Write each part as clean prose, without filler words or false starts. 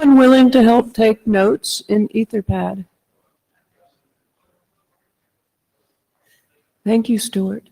Anyone willing to help take notes in Etherpad? Thank you, Stuart.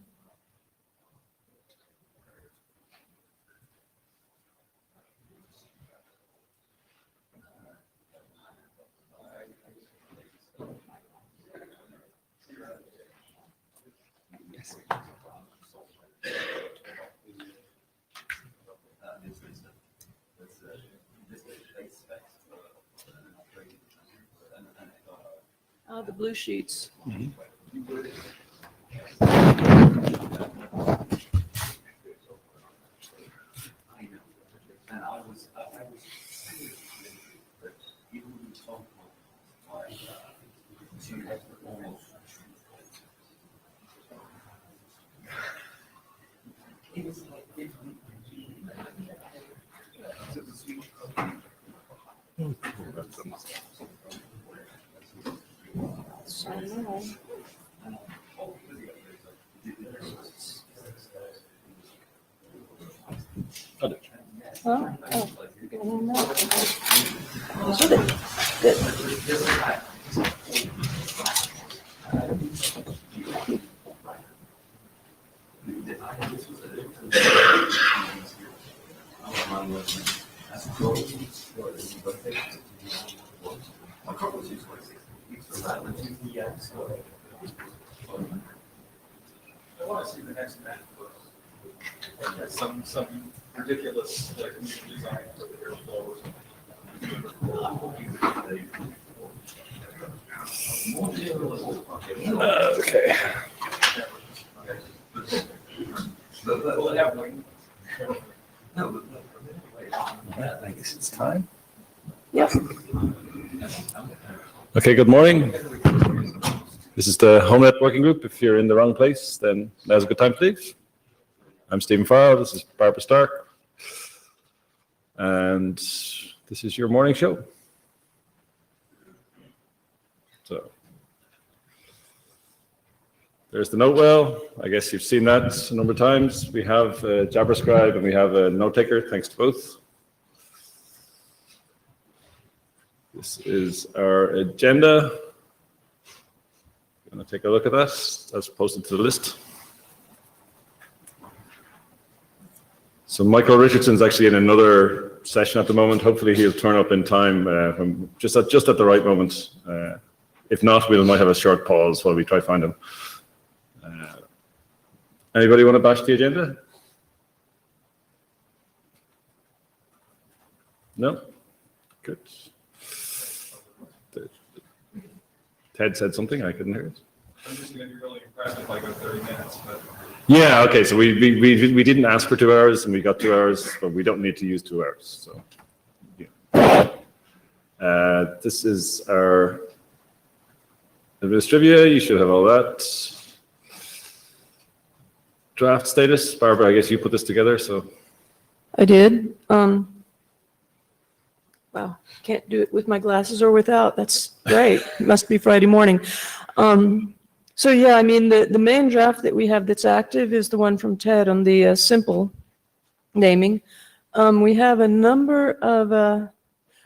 The blue sheets. Mm-hmm. I want to see the next map. Some ridiculous community design for the airflow or something. Okay. Will it have wings? I guess it's time. Yep. Okay, good morning. This is the Homenet working group. If you're in the wrong place, then now's a good time to leave. I'm Stephen Farrell. This is Barbara Stark. And this is your morning show. So there's the note well. I guess you've seen that a number of times. We have a Jabber Scribe and we have a note taker, thanks to both. This is our agenda. I'm going to take a look at that. That's posted to the list. So Michael Richardson's actually in another session at the moment. Hopefully he'll turn up in time just at the right moment. If not, we might have a short pause while we try to find him. Anybody want to bash the agenda? No? Good. Ted said something, I couldn't hear it. I'm just going to be really impressed if I go 30 minutes. But Yeah, okay, so we didn't ask for 2 hours and we got 2 hours, but we don't need to use 2 hours, so. Yeah. This is our Administrivia, you should have all that. Draft status, Barbara, I guess you put this together, so. I did. Wow, can't do it with my glasses or without. That's great. It must be Friday morning. So yeah, I mean, the main draft that we have that's active is the one from Ted on the simple naming. We have a number of,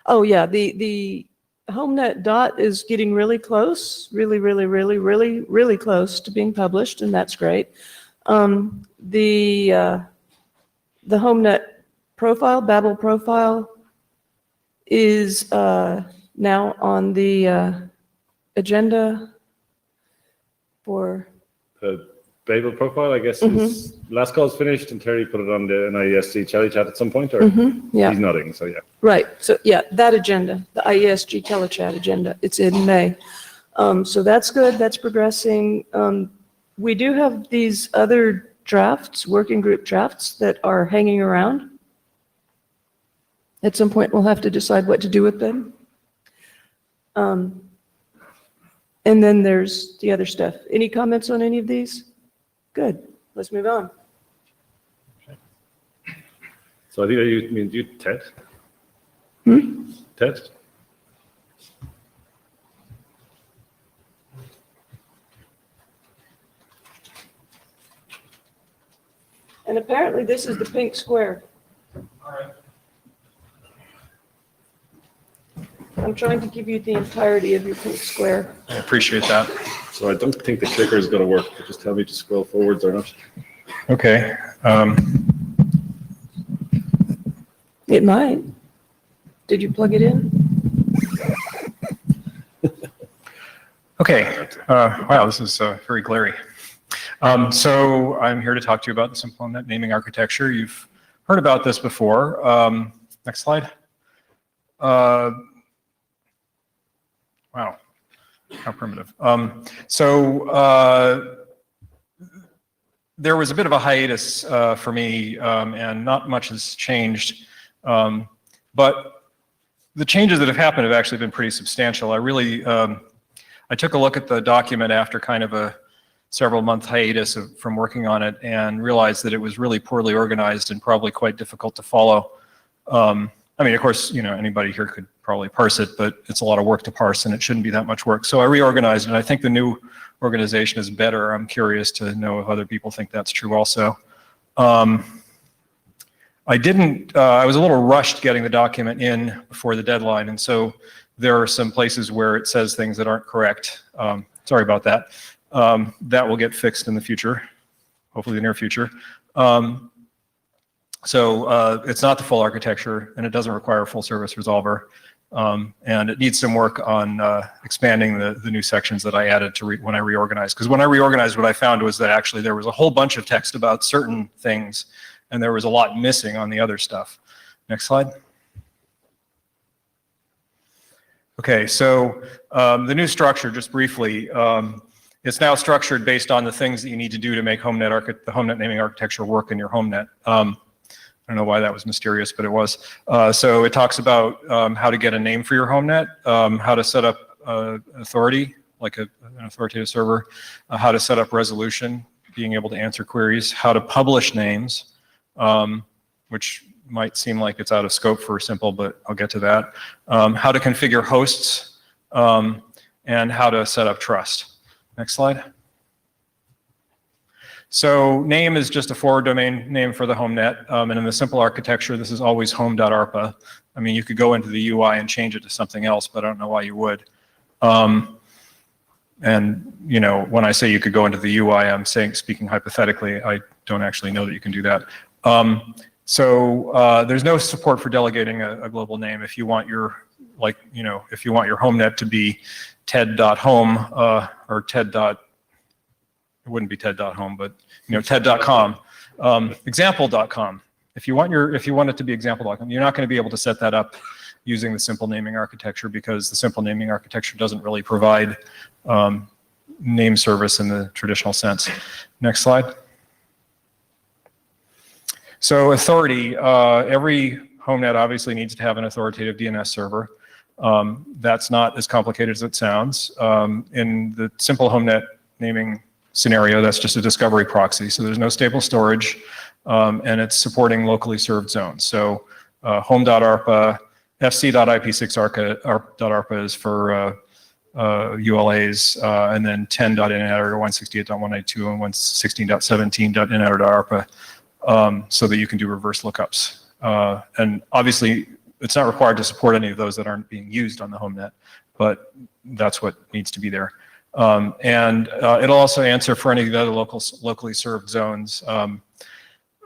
oh yeah, the Homenet dot is getting really close, really close to being published, and that's great. The Homenet profile, Babel profile, is now on the agenda for The Babel profile, I guess, is last call's finished and Terry put it on the NIESG chat at some point, or yeah. he's nodding, so yeah. Right. So yeah, that agenda, the IESG telechat agenda, it's in May. So that's good. That's progressing. We do have these other drafts, working group drafts, that are hanging around. At some point, we'll have to decide what to do with them. And then there's the other stuff. Any comments on any of these? Good. Let's move on. So I think you mean you, Ted? Ted? And apparently this is the pink square. all right. I'm trying to give you the entirety of your pink square. I appreciate that. So I don't think the clicker is going to work. Just tell me to scroll forwards or not. Okay. It might. Did you plug it in? Okay. Wow, this is very glary. So I'm here to talk to you about the simple Homenet naming architecture. You've heard about this before. Next slide. Wow, how primitive. There was a bit of a hiatus for me, and not much has changed. But the changes that have happened have actually been pretty substantial. I took a look at the document after kind of a several-month hiatus from working on it and realized that it was really poorly organized and probably quite difficult to follow. I mean, of course, anybody here could probably parse it, but it's a lot of work to parse and it shouldn't be that much work. So I reorganized it, and I think the new organization is better. I'm curious to know if other people think that's true also. I was a little rushed getting the document in before the deadline, and so there are some places where it says things that aren't correct. Sorry about that. That will get fixed in the future, hopefully the near future. It's not the full architecture, and it doesn't require a full service resolver. And it needs some work on expanding the new sections that I added to when I reorganized. Because when I reorganized, what I found was that actually there was a whole bunch of text about certain things, and there was a lot missing on the other stuff. Next slide. Okay, so the new structure, just briefly, it's now structured based on the things that you need to do to make the Homenet naming architecture work in your Homenet. I don't know why that was mysterious, but it was. So it talks about how to get a name for your Homenet, how to set up authority, like an authoritative server, how to set up resolution, being able to answer queries, how to publish names, which might seem like it's out of scope for simple, but I'll get to that. How to configure hosts, and how to set up trust. Next slide. So name is just a forward domain name for the Homenet, and in the simple architecture, this is always home.arpa. I mean, you could go into the UI and change it to something else, but I don't know why you would. And when I say you could go into the UI, I'm speaking hypothetically. I don't actually know that you can do that. There's no support for delegating a global name. If you want your, if you want your Homenet to be ted.home or ted. It wouldn't be ted.home, but ted.com, example.com. If you want it to be example.com, you're not going to be able to set that up using the simple naming architecture, because the simple naming architecture doesn't really provide name service in the traditional sense. Next slide. So authority, every Homenet obviously needs to have an authoritative DNS server. That's not as complicated as it sounds. In the simple Homenet naming scenario, that's just a discovery proxy. So there's no stable storage, and it's supporting locally served zones. So home.arpa, fc.ip6.arpa is for ULAs, and then 10.inadder, 168.192, and 116.17.inadder.arpa, so that you can do reverse lookups. And obviously, it's not required to support any of those that aren't being used on the Homenet, but that's what needs to be there. It'll also answer for any of the other locally served zones. I'm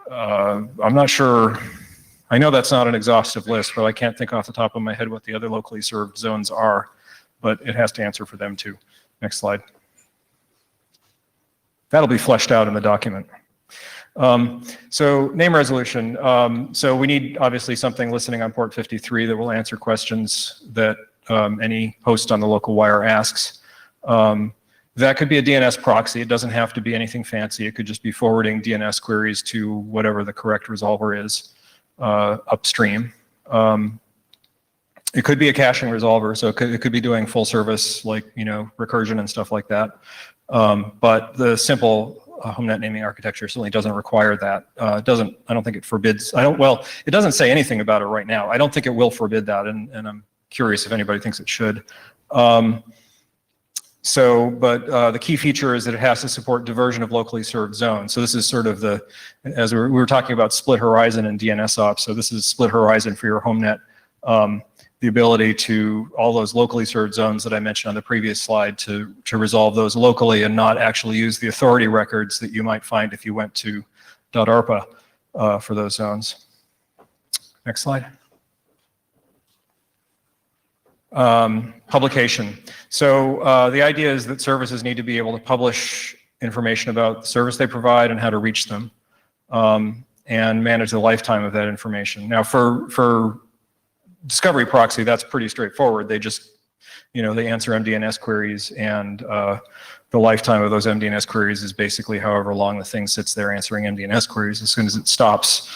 not sure, I know that's not an exhaustive list, but I can't think off the top of my head what the other locally served zones are, but it has to answer for them too. Next slide. That'll be fleshed out in the document. So name resolution. So we need obviously something listening on port 53 that will answer questions that any host on the local wire asks. That could be a DNS proxy. It doesn't have to be anything fancy. It could just be forwarding DNS queries to whatever the correct resolver is upstream. It could be a caching resolver, so it could be doing full service, like recursion and stuff like that. But the simple Homenet naming architecture certainly doesn't require that. I don't think it forbids. It doesn't say anything about it right now. I don't think it will forbid that, and I'm curious if anybody thinks it should. The key feature is that it has to support diversion of locally served zones. So this is sort of as we were talking about split horizon and DNS ops. So this is split horizon for your Homenet. the ability to all those locally served zones that I mentioned on the previous slide to resolve those locally and not actually use the authority records that you might find if you went to .ARPA for those zones. Next slide. Publication. So the idea is that services need to be able to publish information about the service they provide and how to reach them, and manage the lifetime of that information. Now for Discovery Proxy, that's pretty straightforward. They just, they answer MDNS queries, and the lifetime of those MDNS queries is basically however long the thing sits there answering MDNS queries. As soon as it stops,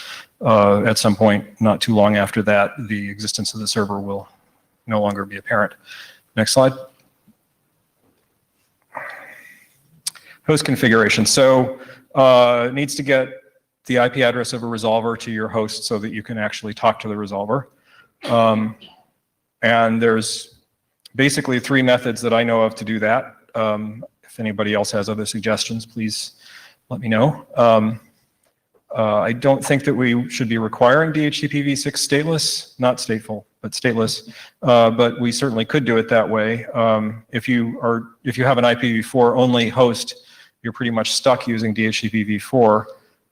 at some point not too long after that, the existence of the server will no longer be apparent. Next slide. Host configuration. So it needs to get the IP address of a resolver to your host so that you can actually talk to the resolver. And there's basically 3 methods that I know of to do that. If anybody else has other suggestions, please let me know. I don't think that we should be requiring DHCPv6 stateless, not stateful, but stateless. But we certainly could do it that way. If you have an IPv4 only host, you're pretty much stuck using DHCPv4.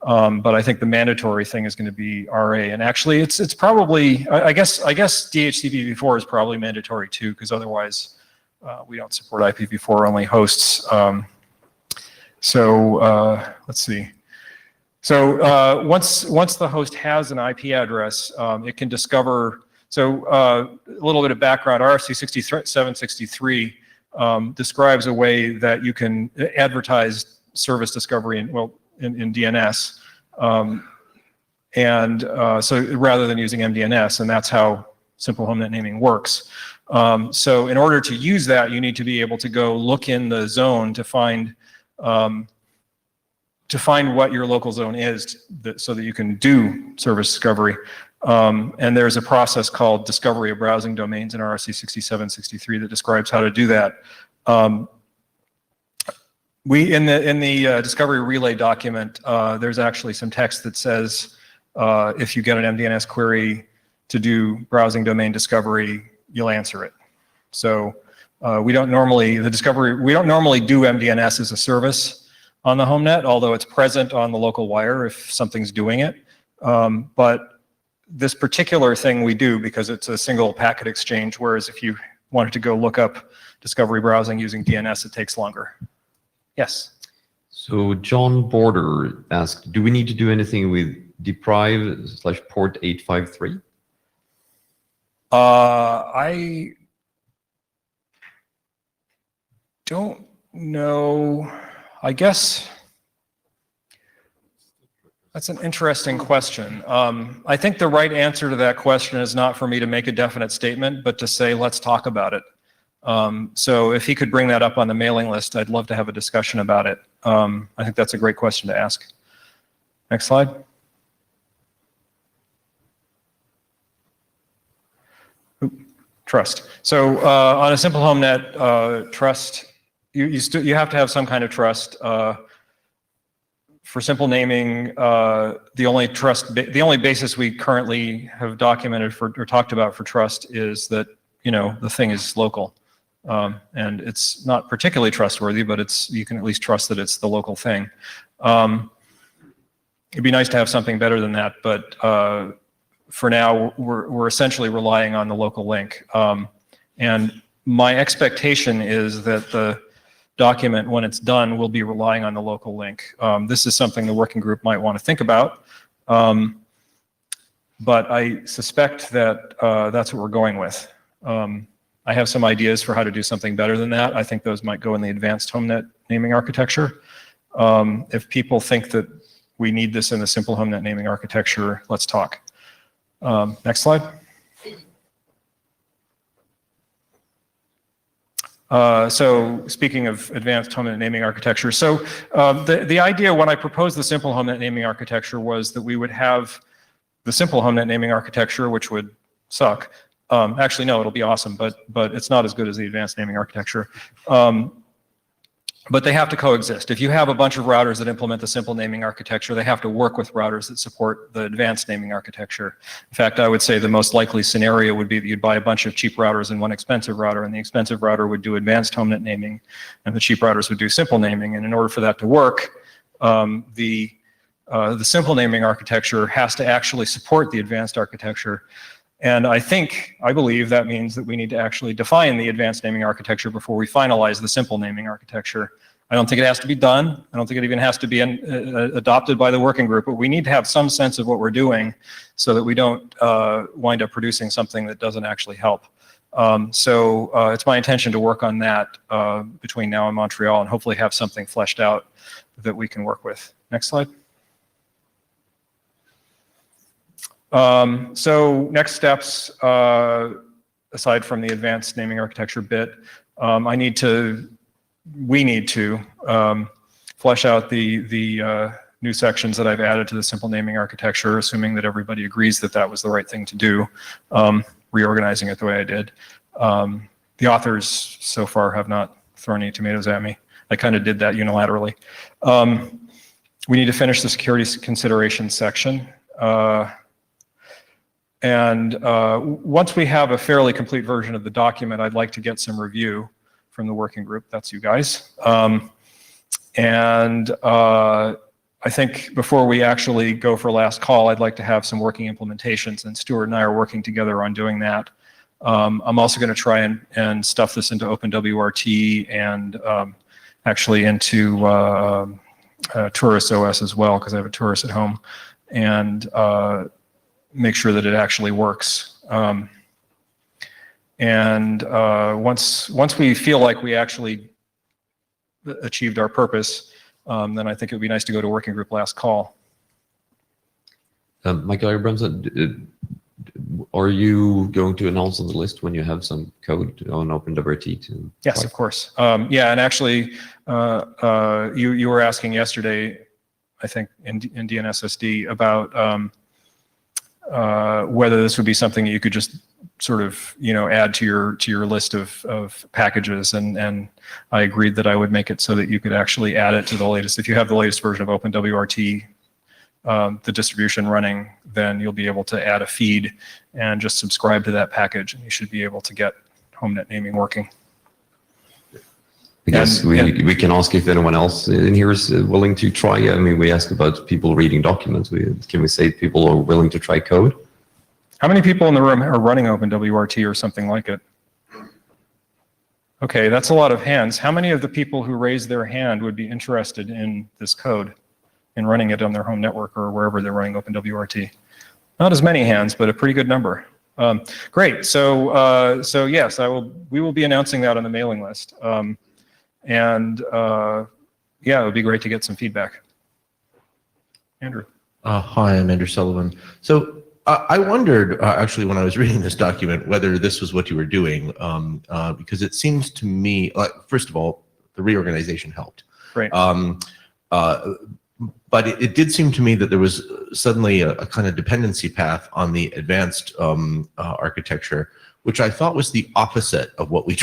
But I think the mandatory thing is going to be RA. And actually, it's probably, I guess DHCPv4 is probably mandatory too, because otherwise we don't support IPv4 only hosts. Let's see. So once the host has an IP address, it can discover. So a little bit of background: RFC 6763 describes a way that you can advertise service discovery in DNS, so rather than using MDNS, and that's how simple Homenet naming works. So in order to use that, you need to be able to go look in the zone to find what your local zone is, so that you can do service discovery. And there's a process called discovery of browsing domains in RFC 6763 that describes how to do that. In the discovery relay document, there's actually some text that says if you get an MDNS query to do browsing domain discovery, you'll answer it. So we don't normally do MDNS as a service on the Homenet, although it's present on the local wire if something's doing it. But this particular thing we do because it's a single packet exchange, whereas if you wanted to go look up discovery browsing using DNS, it takes longer. Yes? So John Border asked, do we need to do anything with deprive/port 853? I don't know. I guess that's an interesting question. I think the right answer to that question is not for me to make a definite statement, but to say, let's talk about it. So if he could bring that up on the mailing list, I'd love to have a discussion about it. I think that's a great question to ask. Next slide. Trust. So on a simple Homenet, trust, you have to have some kind of trust. For simple naming, the only basis we currently have documented or talked about for trust is that the thing is local, and it's not particularly trustworthy, but you can at least trust that it's the local thing. It'd be nice to have something better than that, but for now we're essentially relying on the local link. And my expectation is that the document, when it's done, will be relying on the local link. This is something the working group might want to think about, but I suspect that that's what we're going with. I have some ideas for how to do something better than that. I think those might go in the advanced Homenet naming architecture. If people think that we need this in the simple Homenet naming architecture, let's talk. Next slide. So speaking of advanced Homenet naming architecture, so the idea when I proposed the simple Homenet naming architecture was that we would have the simple Homenet naming architecture, which would suck. Actually, no, it'll be awesome, but it's not as good as the advanced naming architecture. But they have to coexist. If you have a bunch of routers that implement the simple naming architecture, they have to work with routers that support the advanced naming architecture. In fact, I would say the most likely scenario would be that you'd buy a bunch of cheap routers and one expensive router, and the expensive router would do advanced Homenet naming, and the cheap routers would do simple naming. And in order for that to work, the simple naming architecture has to actually support the advanced architecture. And I believe that means that we need to actually define the advanced naming architecture before we finalize the simple naming architecture. I don't think it has to be done. I don't think it even has to be adopted by the working group, but we need to have some sense of what we're doing so that we don't wind up producing something that doesn't actually help. So it's my intention to work on that between now and Montreal, and hopefully have something fleshed out that we can work with. Next slide. So next steps, aside from the advanced naming architecture bit, we need to flesh out the new sections that I've added to the simple naming architecture, assuming that everybody agrees that that was the right thing to do, reorganizing it the way I did. The authors so far have not thrown any tomatoes at me. I kind of did that unilaterally. We need to finish the security considerations section. Once we have a fairly complete version of the document, I'd like to get some review from the working group. That's you guys. I think before we actually go for last call, I'd like to have some working implementations, and Stuart and I are working together on doing that. I'm also going to try and stuff this into OpenWRT and actually into Tourist OS as well, because I have a Tourist at home, and make sure that it actually works. Once we feel like we actually achieved our purpose, then I think it would be nice to go to working group last call. Michael Abrams, are you going to announce on the list when you have some code on OpenWRT to? Yes, of course. Yeah, and actually, you were asking yesterday, I think, in DNSSD about whether this would be something that you could just sort of, add to your list of packages, and I agreed that I would make it so that you could actually add it to the latest. If you have the latest version of OpenWRT, the distribution running, then you'll be able to add a feed and just subscribe to that package, and you should be able to get Homenet naming working. I guess we can ask if anyone else in here is willing to try. I mean, we asked about people reading documents. Can we say people are willing to try code? How many people in the room are running OpenWRT or something like it? Okay, that's a lot of hands. How many of the people who raised their hand would be interested in this code, in running it on their home network or wherever they're running OpenWRT? Not as many hands, but a pretty good number. Great. So yes, we will be announcing that on the mailing list. Yeah, it would be great to get some feedback. Andrew. Hi, I'm Andrew Sullivan. So I wondered, actually, when I was reading this document, whether this was what you were doing, because it seems to me, first of all, the reorganization helped. Right. But it did seem to me that there was suddenly a kind of dependency path on the advanced architecture, which I thought was the opposite of what we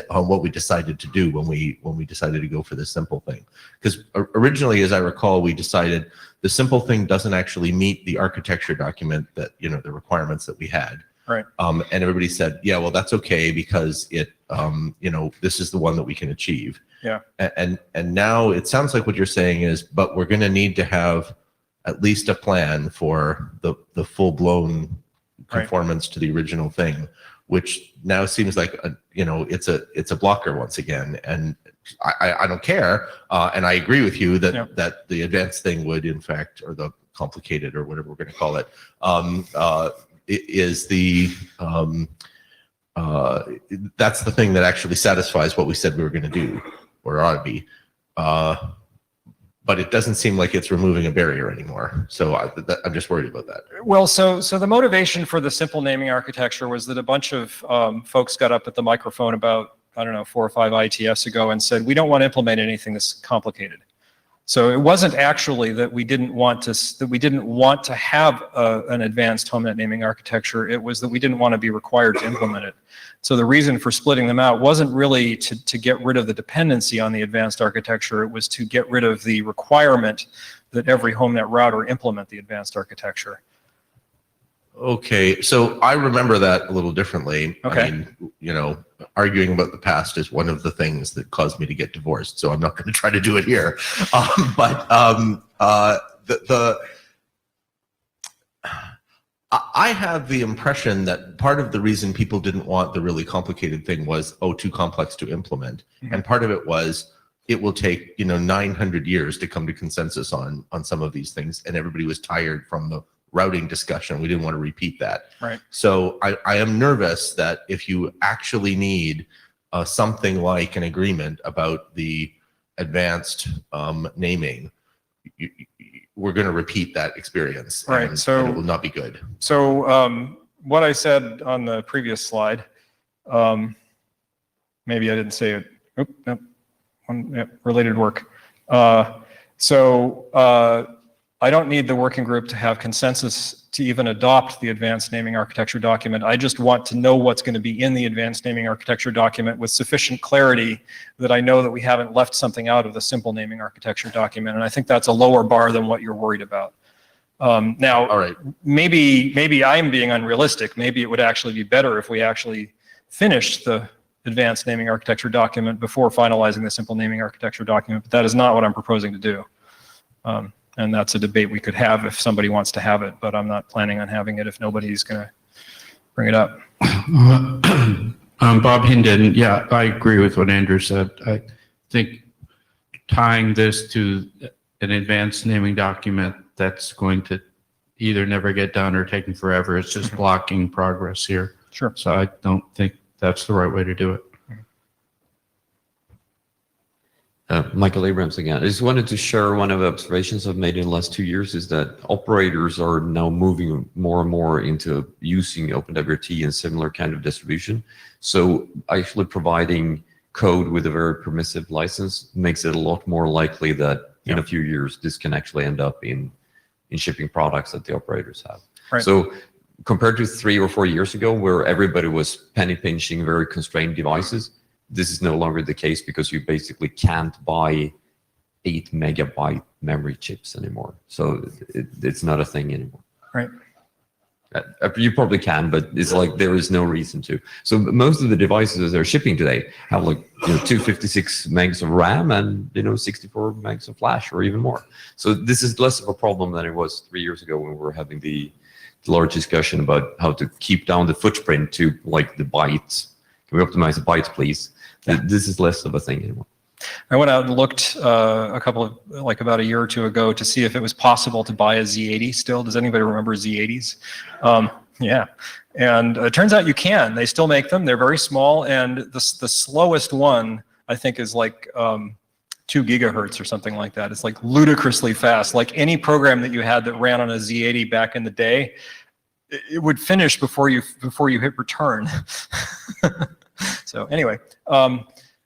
what we decided to do when we decided to go for this simple thing. Because originally, as I recall, we decided the simple thing doesn't actually meet the architecture document that, the requirements that we had. Right. And everybody said, yeah, well, that's okay because it, this is the one that we can achieve. Yeah. And now it sounds like what you're saying is, but we're going to need to have at least a plan for the full-blown conformance to the original thing, which now seems like it's a blocker once again. And I don't care, and I agree with you that that the advanced thing would, in fact, or the complicated or whatever we're going to call it, is the that's the thing that actually satisfies what we said we were going to do, or ought to be. But it doesn't seem like it's removing a barrier anymore. So I'm just worried about that. Well, so the motivation for the simple naming architecture was that a bunch of folks got up at the microphone about, I don't know, 4 or 5 IETFs ago and said, we don't want to implement anything that's complicated. So it wasn't actually that we didn't want to have an advanced HomeNet naming architecture. It was that we didn't want to be required to implement it. So the reason for splitting them out wasn't really to get rid of the dependency on the advanced architecture. It was to get rid of the requirement that every HomeNet router implement the advanced architecture. Okay, so I remember that a little differently. Okay. I mean, you know, arguing about the past is one of the things that caused me to get divorced, so I'm not going to try to do it here. I have the impression that part of the reason people didn't want the really complicated thing was, oh, too complex to implement. Mm-hmm. And part of it was, it will take, you know, 900 years to come to consensus on some of these things. And everybody was tired from the routing discussion. We didn't want to repeat that. Right. So I am nervous that if you actually need something like an agreement about the advanced naming, we're going to repeat that experience. Right. And So it will not be good. So what I said on the previous slide, maybe I didn't say it. Oop, nope. Related work. I don't need the working group to have consensus to even adopt the advanced naming architecture document. I just want to know what's going to be in the advanced naming architecture document with sufficient clarity that I know that we haven't left something out of the simple naming architecture document. And I think that's a lower bar than what you're worried about. Now, All right. maybe I'm being unrealistic. Maybe it would actually be better if we actually finished the advanced naming architecture document before finalizing the simple naming architecture document, but that is not what I'm proposing to do. And that's a debate we could have if somebody wants to have it, but I'm not planning on having it if nobody's going to bring it up. Bob Hinden, yeah, I agree with what Andrew said. I think tying this to an advanced naming document that's going to either never get done or taking forever, it's just blocking progress here. Sure. So I don't think that's the right way to do it. Michael Abrams again. I just wanted to share one of the observations I've made in the last 2 years is that operators are now moving more and more into using OpenWRT and similar kind of distribution. So actually providing code with a very permissive license makes it a lot more likely that in a few years this can actually end up in shipping products that the operators have. Right. So compared to 3 or 4 years ago where everybody was penny pinching very constrained devices, this is no longer the case because you basically can't buy 8 megabyte memory chips anymore. So it's not a thing anymore. Right. You probably can, but it's like there is no reason to. So most of the devices that are shipping today have like 256 megs of RAM and 64 megs of flash or even more. So this is less of a problem than it was 3 years ago when we were having the large discussion about how to keep down the footprint to like the bytes. Can we optimize the bytes, please? This is less of a thing anymore. I went out and looked about a year or two ago to see if it was possible to buy a Z80 still. Does anybody remember Z80s? Yeah, and it turns out you can. They still make them. They're very small, and the slowest one I think is like 2 gigahertz or something like that. It's like ludicrously fast. Like any program that you had that ran on a Z80 back in the day, it would finish before you hit return. So anyway,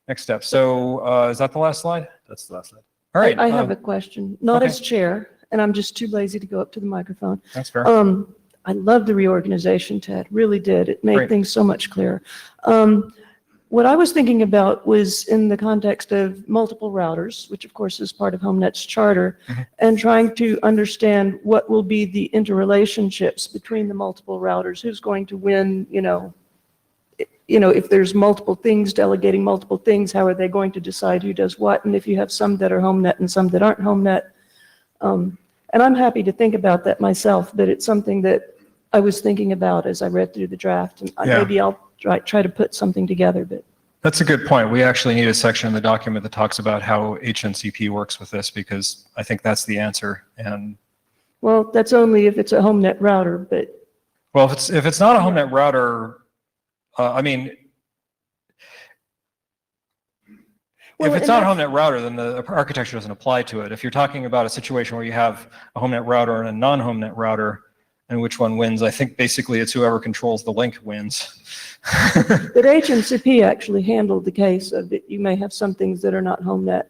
next step. So is that the last slide? That's the last slide. All right. I have a question, not okay. as chair, and I'm just too lazy to go up to the microphone. That's fair. I love the reorganization, Ted, really did. It made Great. things so much clearer. What I was thinking about was in the context of multiple routers, which of course is part of Homenet's charter, and trying to understand what will be the interrelationships between the multiple routers, who's going to win, if there's multiple things, delegating multiple things, how are they going to decide who does what? And if you have some that are Homenet and some that aren't Homenet. And I'm happy to think about that myself, but it's something that I was thinking about as I read through the draft. And maybe I'll try to put something together. But That's a good point. We actually need a section in the document that talks about how HNCP works with this, because I think that's the answer. And well, that's only if it's a Homenet router, but well, if it's not a Homenet router, if it's not a Homenet router, then the architecture doesn't apply to it. If you're talking about a situation where you have a Homenet router and a non-Homenet router, and which one wins, I think basically it's whoever controls the link wins. But HNCP actually handled the case of that you may have some things that are not Homenet.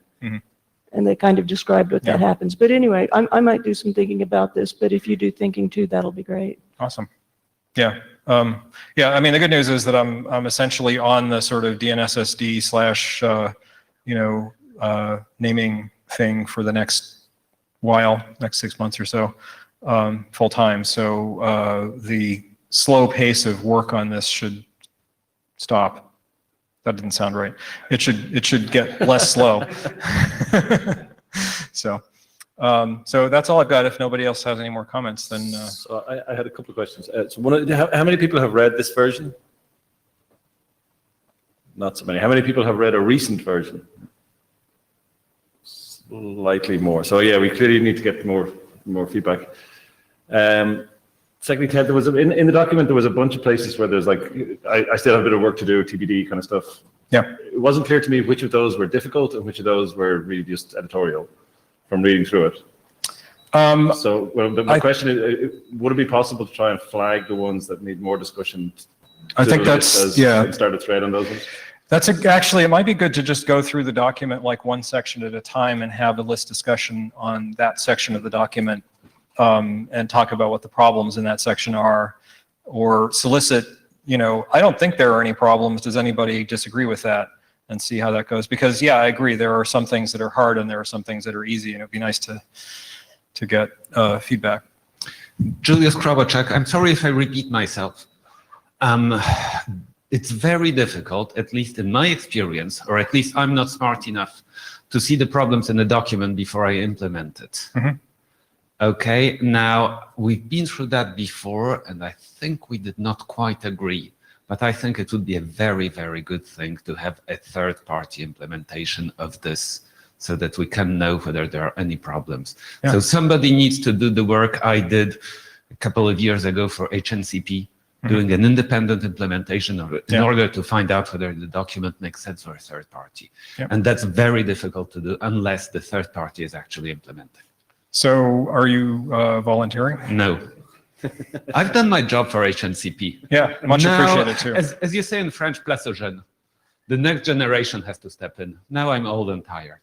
and they kind of described what that Yeah. happens. But anyway, I might do some thinking about this, but if you do thinking too, that'll be great. Awesome. Yeah. Yeah. I mean, the good news is that I'm essentially on the sort of DNSSD / naming thing for the next while, next 6 months or so, full time. So the slow pace of work on this should stop. That didn't sound right. It should get less slow. So that's all I've got. If nobody else has any more comments, then So I had a couple of questions. How many people have read this version? Not so many. How many people have read a recent version? Slightly more. So yeah, we clearly need to get more feedback. Secondly, Ted, there was in the document there was a bunch of places where there's like I still have a bit of work to do, TBD kind of stuff. yeah. It wasn't clear to me which of those were difficult and which of those were really just editorial from reading through it. So the question is, would it be possible to try and flag the ones that need more discussion? I think that's, yeah. Start a thread on those ones. Actually, it might be good to just go through the document like one section at a time and have a list discussion on that section of the document and talk about what the problems in that section are, or solicit, I don't think there are any problems. Does anybody disagree with that? And see how that goes. Because yeah, I agree. There are some things that are hard and there are some things that are easy, and it'd be nice to get feedback. Julius Krabacek, I'm sorry if I repeat myself. It's very difficult, at least in my experience, or at least I'm not smart enough to see the problems in the document before I implement it. Mhm. Okay, now we've been through that before, and I think we did not quite agree. But I think it would be a very, very good thing to have a third-party implementation of this so that we can know whether there are any problems. Yeah. So somebody needs to do the work I did a couple of years ago for HNCP, doing an independent implementation of it in order to find out whether the document makes sense for a third party. Yeah. And that's very difficult to do unless the third party is actually implemented. So are you volunteering? No. I've done my job for HNCP. Yeah, much Now, appreciated too. As you say in French, place aux jeunes. The next generation has to step in. Now I'm old and tired.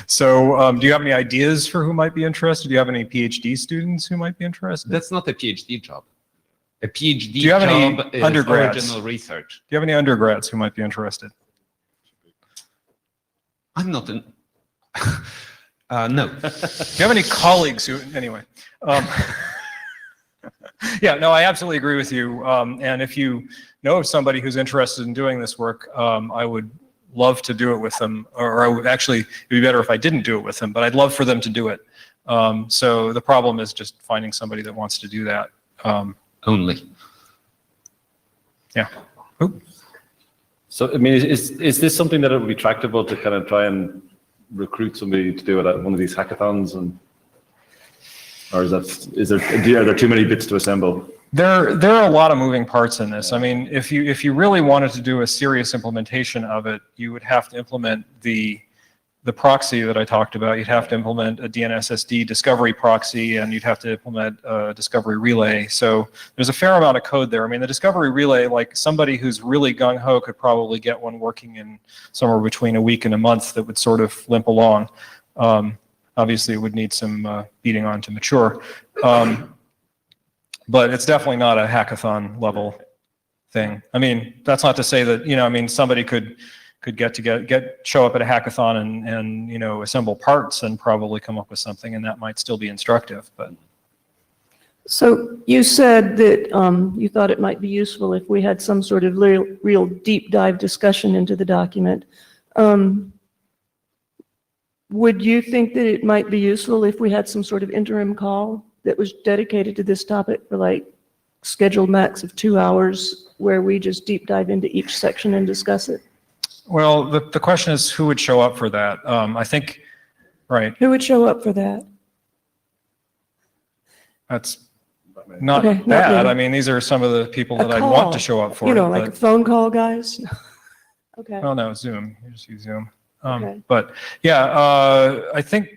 So do you have any ideas for who might be interested? Do you have any PhD students who might be interested? That's not a PhD job. A PhD Do you have any job is undergrads? original research. Do you have any undergrads who might be interested? I'm not in. No. Do you have any colleagues who, anyway? Yeah, no, I absolutely agree with you. And if you know of somebody who's interested in doing this work, I would love to do it with them, or I would actually, it'd be better if I didn't do it with them, but I'd love for them to do it. So the problem is just finding somebody that wants to do that. Only. Yeah. So I mean, is this something that it would be tractable to kind of try and recruit somebody to do it at one of these hackathons, or are there too many bits to assemble? There are a lot of moving parts in this. I mean, if you really wanted to do a serious implementation of it, you would have to implement the proxy that I talked about. You'd have to implement a DNSSD discovery proxy, and you'd have to implement a discovery relay. So there's a fair amount of code there. I mean, the discovery relay, like somebody who's really gung-ho could probably get one working in somewhere between a week and a month that would sort of limp along. Obviously, it would need some beating on to mature. But it's definitely not a hackathon level thing. I mean, that's not to say that, I mean, somebody could show up at a hackathon and assemble parts and probably come up with something, and that might still be instructive. But So you said that you thought it might be useful if we had some sort of real deep dive discussion into the document. Would you think that it might be useful if we had some sort of interim call that was dedicated to this topic for like scheduled max of 2 hours, where we just deep dive into each section and discuss it? well, the question is who would show up for that? I think, right, Who would show up for that? that's not Okay, not bad. me. I mean, these are some of the people A that I'd call. want to show up for it. Like a but- phone call, guys? Okay. Oh, no, Zoom. You just use Zoom. Okay. But yeah, I think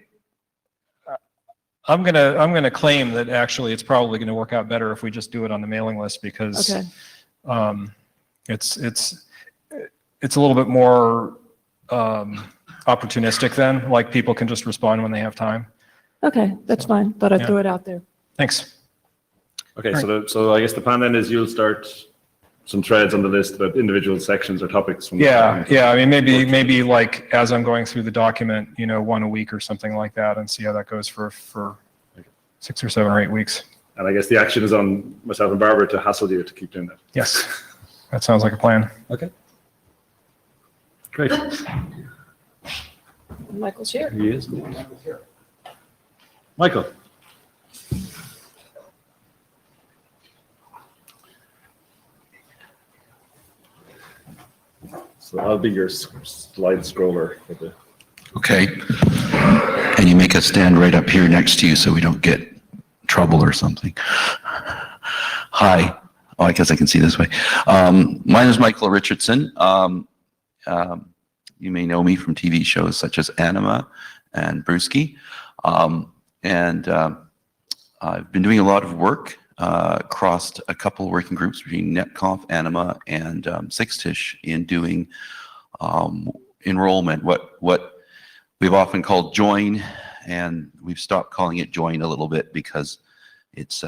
I'm gonna claim that actually it's probably going to work out better if we just do it on the mailing list, because Okay. it's a little bit more opportunistic then, like people can just respond when they have time. Okay, that's fine. Thought I'd Yeah. throw it out there. Thanks. Okay, so I guess the plan then is you'll start some threads on the list about individual sections or topics from. Yeah, yeah, I mean, maybe like as I'm going through the document, one a week or something like that, and see how that goes for 6 or 7 or 8 weeks. And I guess the action is on myself and Barbara to hassle you to keep doing that. Yes, that sounds like a plan. Okay. Great. Michael's here. He is. Michael. So I'll be your slide scroller for the. Okay. And you make us stand right up here next to you so we don't get trouble or something. Hi. Oh, I guess I can see this way. My name is Michael Richardson. You may know me from TV shows such as Anima and Brewski. I've been doing a lot of work across a couple of working groups between NetConf, Anima, and Sixtish in doing enrollment, what we've often called join, and we've stopped calling it join a little bit because it's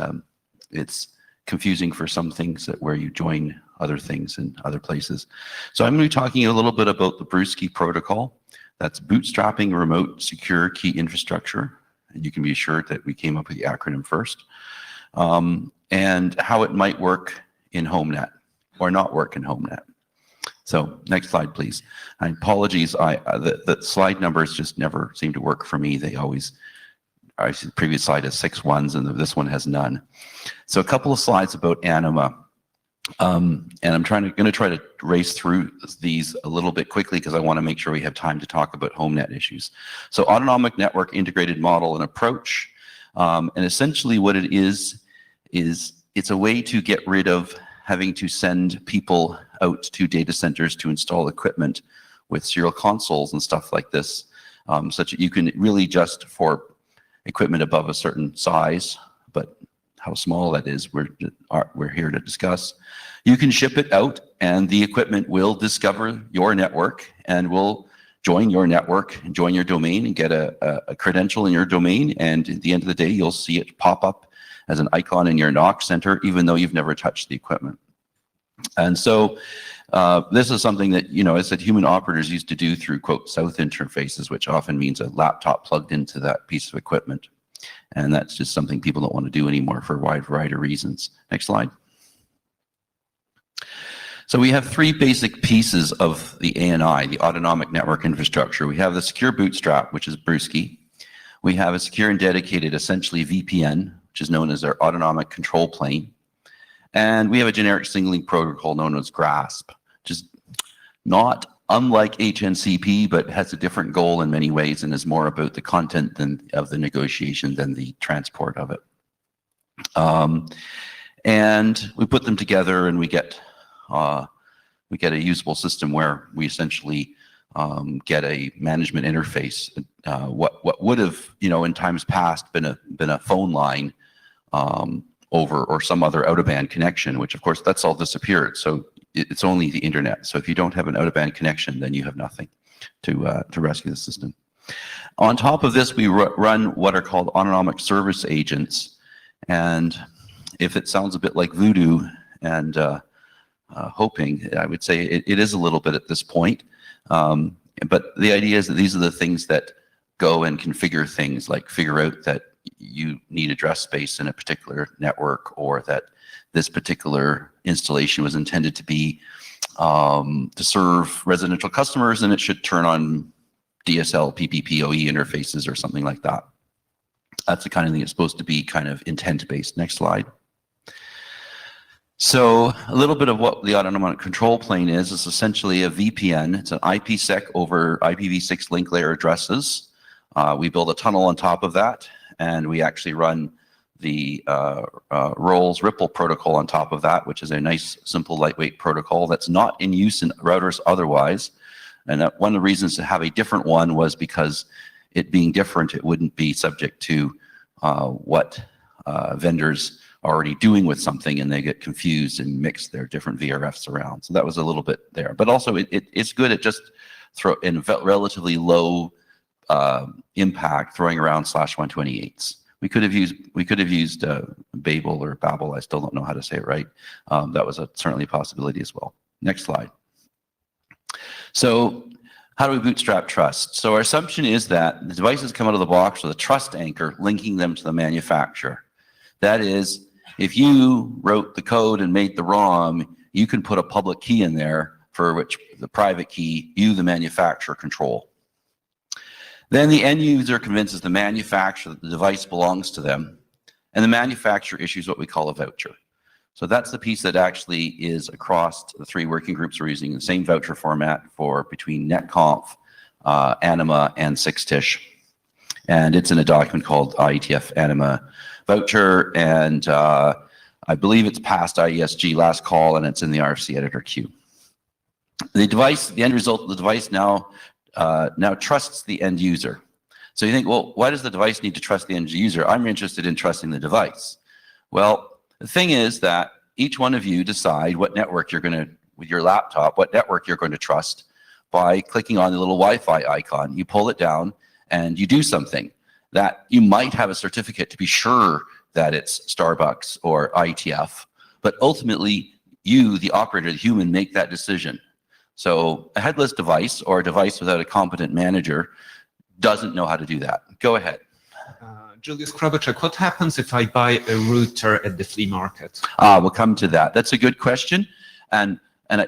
confusing for some things that where you join other things in other places. So I'm going to be talking a little bit about the Brewski protocol. That's bootstrapping remote secure key infrastructure. And you can be assured that we came up with the acronym first. And how it might work in Homenet or not work in Homenet. So next slide, please. And apologies, the slide numbers just never seem to work for me. They always, the previous slide has 6 ones and this one has none. So a couple of slides about Anima. And I'm going to try to race through these a little bit quickly because I want to make sure we have time to talk about Homenet issues. So autonomic network integrated model and approach. And essentially what it is it's a way to get rid of having to send people out to data centers to install equipment with serial consoles and stuff like this, such that you can really just for equipment above a certain size, but how small that is, we're here to discuss. You can ship it out and the equipment will discover your network and will join your network and join your domain and get a credential in your domain. And at the end of the day, you'll see it pop up as an icon in your NOC center, even though you've never touched the equipment. And so this is something that, as that human operators used to do through, quote, south interfaces, which often means a laptop plugged into that piece of equipment. And that's just something people don't want to do anymore for a wide variety of reasons. Next slide. So we have 3 basic pieces of the ANI, the autonomic network infrastructure. We have the secure bootstrap, which is Brewski. We have a secure and dedicated, essentially VPN, which is known as our autonomic control plane. And we have a generic signaling protocol known as GRASP, which is not unlike HNCP, but has a different goal in many ways and is more about the content of the negotiation than the transport of it. And we put them together and we get a usable system where we essentially get a management interface. What would have, in times past been a phone line over or some other out-of-band connection, which of course that's all disappeared. So it's only the internet. So if you don't have an out-of-band connection, then you have nothing to rescue the system. On top of this, we run what are called autonomic service agents. And if it sounds a bit like voodoo and hoping, I would say it is a little bit at this point. But the idea is that these are the things that go and configure things, like figure out that you need address space in a particular network, or that this particular installation was intended to be to serve residential customers and it should turn on DSL, PPPoE interfaces or something like that. That's the kind of thing it's supposed to be kind of intent-based. Next slide. So a little bit of what the autonomic control plane is essentially a VPN. It's an IPsec over IPv6 link layer addresses. We build a tunnel on top of that, and we actually run the Rolls Ripple protocol on top of that, which is a nice, simple, lightweight protocol that's not in use in routers otherwise. And one of the reasons to have a different one was because it being different, it wouldn't be subject to what vendors are already doing with something, and they get confused and mix their different VRFs around. So that was a little bit there. But also it's good at just relatively low impact throwing around /128s. We could have used Babel or Babel. I still don't know how to say it right. That was certainly a possibility as well. Next slide. So how do we bootstrap trust? So our assumption is that the devices come out of the box with a trust anchor linking them to the manufacturer. That is, if you wrote the code and made the ROM, you can put a public key in there for which the private key you, the manufacturer, control. Then the end user convinces the manufacturer that the device belongs to them, and the manufacturer issues what we call a voucher. So that's the piece that actually is across the 3 working groups we're using the same voucher format for between NetConf, Anima, and 6TiSH. And it's in a document called IETF Anima voucher, and I believe it's past IESG last call, and it's in the RFC editor queue. The device, the end result of the device now trusts the end user. So you think, well, why does the device need to trust the end user? I'm interested in trusting the device. Well, the thing is that each one of you decide what network you're going to, with your laptop, what network you're going to trust by clicking on the little Wi-Fi icon. You pull it down and you do something that you might have a certificate to be sure that it's Starbucks or IETF, but ultimately you, the operator, the human, make that decision. So a headless device or a device without a competent manager doesn't know how to do that. Go ahead. Julius Krabacek, what happens if I buy a router at the flea market? We'll come to that. That's a good question. And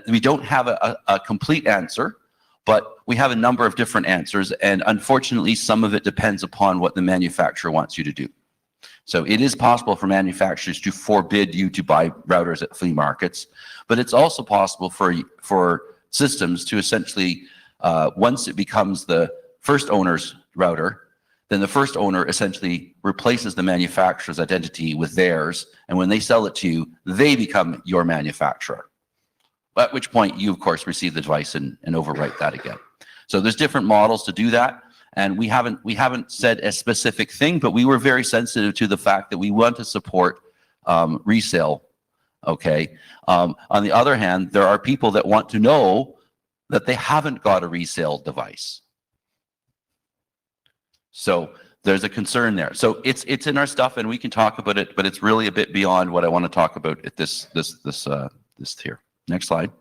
we don't have a complete answer, but we have a number of different answers. And unfortunately, some of it depends upon what the manufacturer wants you to do. So it is possible for manufacturers to forbid you to buy routers at flea markets, but it's also possible for systems to essentially, once it becomes the first owner's router, then the first owner essentially replaces the manufacturer's identity with theirs, and when they sell it to you, they become your manufacturer. At which point you, of course, receive the device and overwrite that again. So there's different models to do that, and we haven't said a specific thing, but we were very sensitive to the fact that we want to support resale. Okay. On the other hand, there are people that want to know that they haven't got a resale device. So there's a concern there. So it's in our stuff, and we can talk about it, but it's really a bit beyond what I want to talk about at this here. Next slide.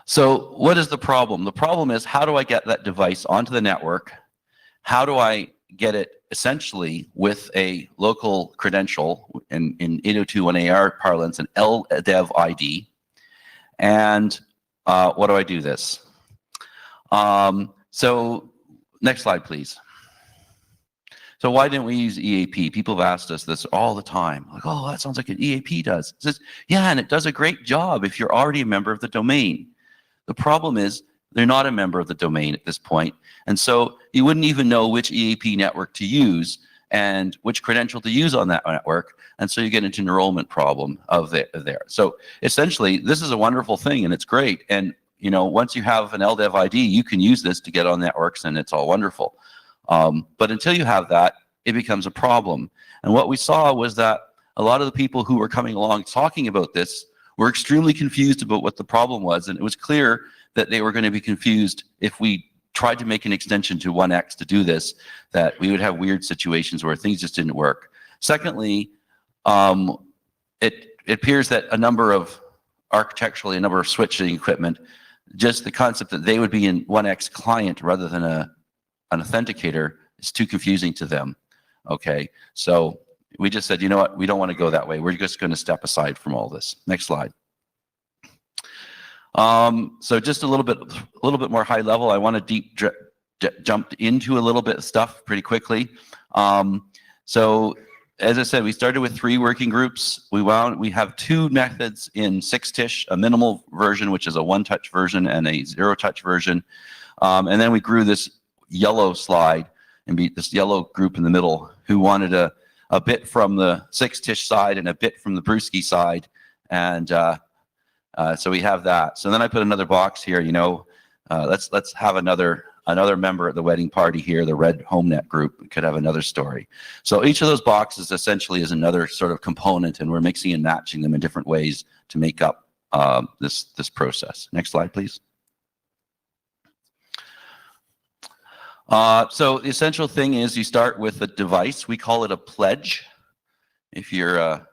So what is the problem? The problem is, how do I get that device onto the network? How do I get it essentially with a local credential in 802.1ar parlance, an LDEV ID? And what do I do this? So next slide, please. So why didn't we use EAP? People have asked us this all the time. Like, oh, that sounds like an EAP does. It says, yeah, and it does a great job if you're already a member of the domain. The problem is they're not a member of the domain at this point. And so you wouldn't even know which EAP network to use and which credential to use on that network. And so you get into an enrollment problem of there. So essentially, this is a wonderful thing, and it's great. And you know, once you have an LDEV ID, you can use this to get on networks, and it's all wonderful. But until you have that, it becomes a problem. And what we saw was that a lot of the people who were coming along talking about this were extremely confused about what the problem was. And it was clear that they were going to be confused if we tried to make an extension to 1X to do this, that we would have weird situations where things just didn't work. Secondly, it appears that architecturally, a number of switching equipment, just the concept that they would be in 1X client rather than an authenticator is too confusing to them. Okay, so we just said, you know what, we don't want to go that way. We're just going to step aside from all this. Next slide. So just a little bit more high level. I want to jump into a little bit of stuff pretty quickly. So as I said, we started with 3 working groups. We have 2 methods in 6TiSH, a minimal version, which is a 1-touch version, and a 0-touch version. And then we grew this yellow slide and this yellow group in the middle who wanted a bit from the 6TiSH side and a bit from the Brewski side. And so we have that. So then I put another box here, you know, let's have another member at the wedding party here, the red Homenet group could have another story. So each of those boxes essentially is another sort of component, and we're mixing and matching them in different ways to make up this process. Next slide, please. So the essential thing is you start with a device. We call it a pledge. If you're a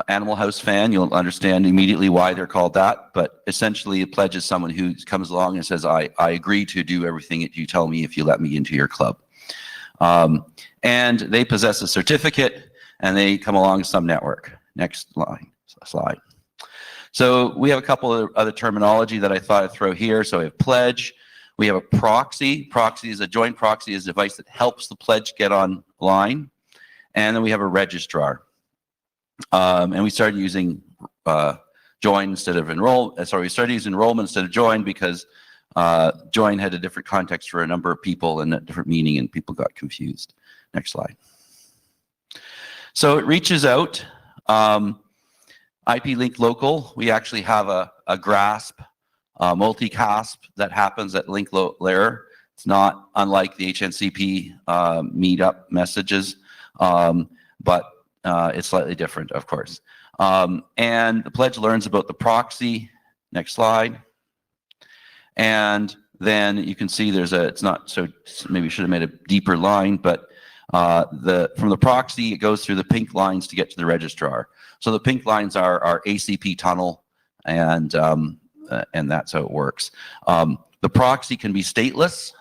Animal House fan, you'll understand immediately why they're called that. But essentially, a pledge is someone who comes along and says, I agree to do everything that you tell me if you let me into your club. And they possess a certificate, and they come along some network. Next slide. So we have a couple of other terminology that I thought I'd throw here. So we have pledge. We have a proxy. Proxy is a joint proxy is a device that helps the pledge get online. And then we have a registrar. And we started using join instead of enroll. Sorry, we started using enrollment instead of join because join had a different context for a number of people and a different meaning, and people got confused. Next slide. So it reaches out. IP link local. We actually have a grasp, multicasp that happens at link layer. It's not unlike the HNCP meetup messages, but it's slightly different, of course. And the pledge learns about the proxy. Next slide. And then you can see there's it's not, so maybe should have made a deeper line, but from the proxy, it goes through the pink lines to get to the registrar. So the pink lines are our ACP tunnel, and that's how it works. The proxy can be stateless,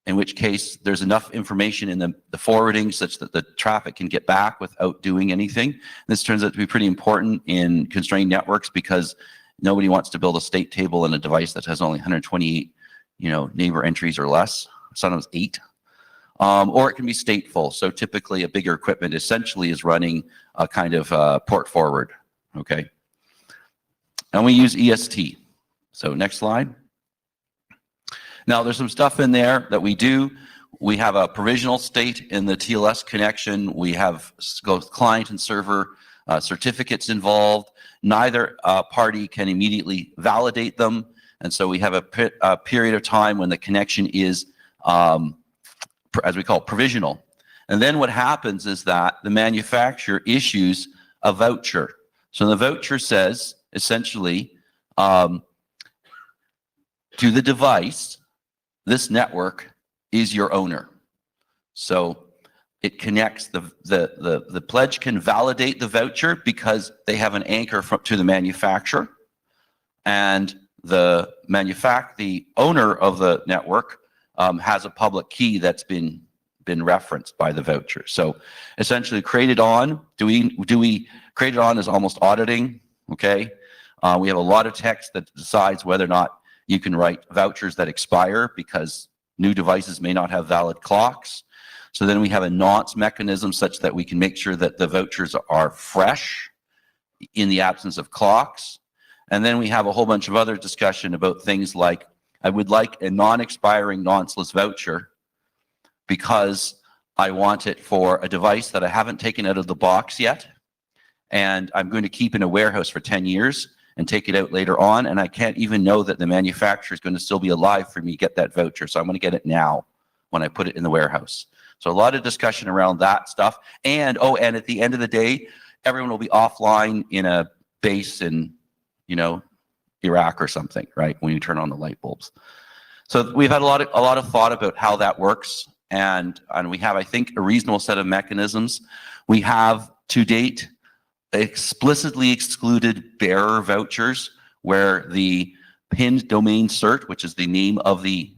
in which case there's enough information in the forwarding such that the traffic can get back without doing anything. This turns out to be pretty important in constrained networks because nobody wants to build a state table in a device that has only 128, neighbor entries or less. Sometimes 8. Or it can be stateful. So typically a bigger equipment essentially is running a kind of port forward, okay? And we use EST. So next slide. Now there's some stuff in there that we do. We have a provisional state in the TLS connection. We have both client and server certificates involved. Neither party can immediately validate them. And so we have a period of time when the connection is, as we call it, provisional. And then what happens is that the manufacturer issues a voucher. So the voucher says, essentially, to the device, this network is your owner. So it connects, the pledge can validate the voucher because they have an anchor to the manufacturer. And the owner of the network has a public key that's been referenced by the voucher. So essentially created on, do we create it on as almost auditing, okay? We have a lot of text that decides whether or not you can write vouchers that expire because new devices may not have valid clocks. So then we have a nonce mechanism such that we can make sure that the vouchers are fresh in the absence of clocks. And then we have a whole bunch of other discussion about things like, I would like a non-expiring nonceless voucher because I want it for a device that I haven't taken out of the box yet, and I'm going to keep in a warehouse for 10 years and take it out later on, and I can't even know that the manufacturer is going to still be alive for me to get that voucher, so I'm going to get it now when I put it in the warehouse. So a lot of discussion around that stuff. And, and at the end of the day, everyone will be offline in a base in, Iraq or something, right? When you turn on the light bulbs. So we've had a lot of thought about how that works, and we have, I think, a reasonable set of mechanisms. We have to date explicitly excluded bearer vouchers where the pinned domain cert, which is the name of the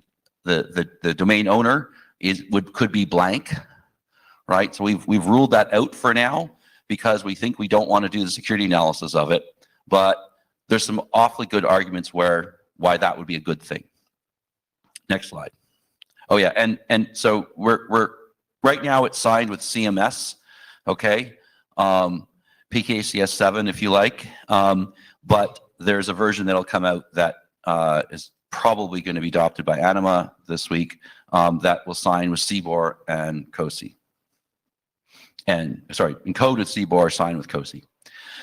domain owner, could be blank, right? So we've ruled that out for now because we think we don't want to do the security analysis of it, but there's some awfully good arguments why that would be a good thing. Next slide. Oh yeah, and so we're right now it's signed with CMS, okay, PKCS 7 if you like, but there's a version that'll come out that is probably going to be adopted by Anima this week that will sign with CBOR and COSI. And sorry, encode with CBOR, sign with COSI.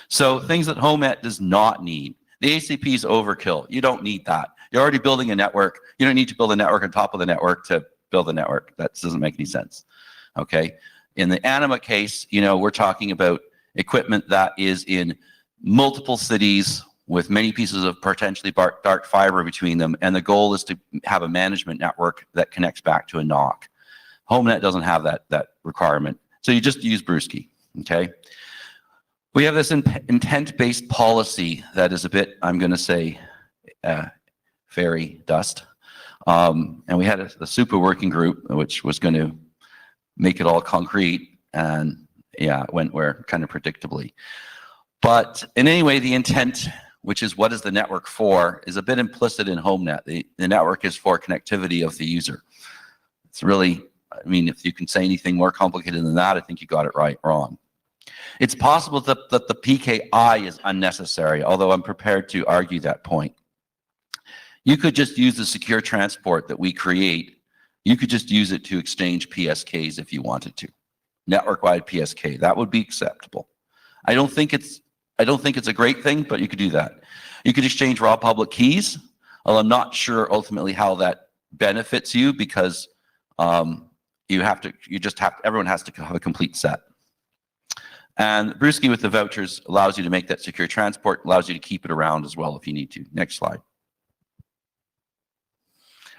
So things that Homenet does not need. The ACP is overkill. You don't need that. You're already building a network. You don't need to build a network on top of the network to build a network. That doesn't make any sense. Okay. In the Anima case, we're talking about equipment that is in multiple cities with many pieces of potentially dark fiber between them, and the goal is to have a management network that connects back to a NOC. Homenet doesn't have that requirement, so you just use Brewski, okay? We have this intent-based policy that is a bit, I'm going to say, fairy dust. And we had a super working group which was going to make it all concrete, and yeah, it went where kind of predictably. But in any way, the intent, which is what is the network for, is a bit implicit in Homenet. The network is for connectivity of the user. It's really, I mean, if you can say anything more complicated than that, I think you got it wrong. It's possible that the PKI is unnecessary, although I'm prepared to argue that point. You could just use the secure transport that we create. You could just use it to exchange PSKs if you wanted to. Network-wide PSK, that would be acceptable. I don't think it's a great thing, but you could do that. You could exchange raw public keys, although I'm not sure ultimately how that benefits you, because everyone has to have a complete set. And Brewski with the vouchers allows you to make that secure transport, allows you to keep it around as well if you need to. Next slide.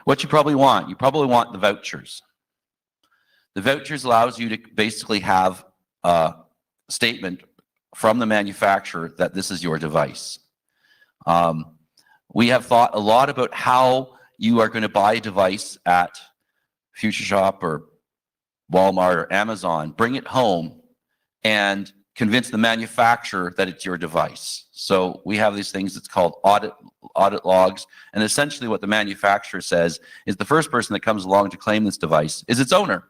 What you probably want the vouchers. The vouchers allows you to basically have a statement from the manufacturer that this is your device. We have thought a lot about how you are going to buy a device at Future Shop or Walmart or Amazon, bring it home, and convince the manufacturer that it's your device. So we have these things that's called audit logs, and essentially what the manufacturer says is the first person that comes along to claim this device is its owner.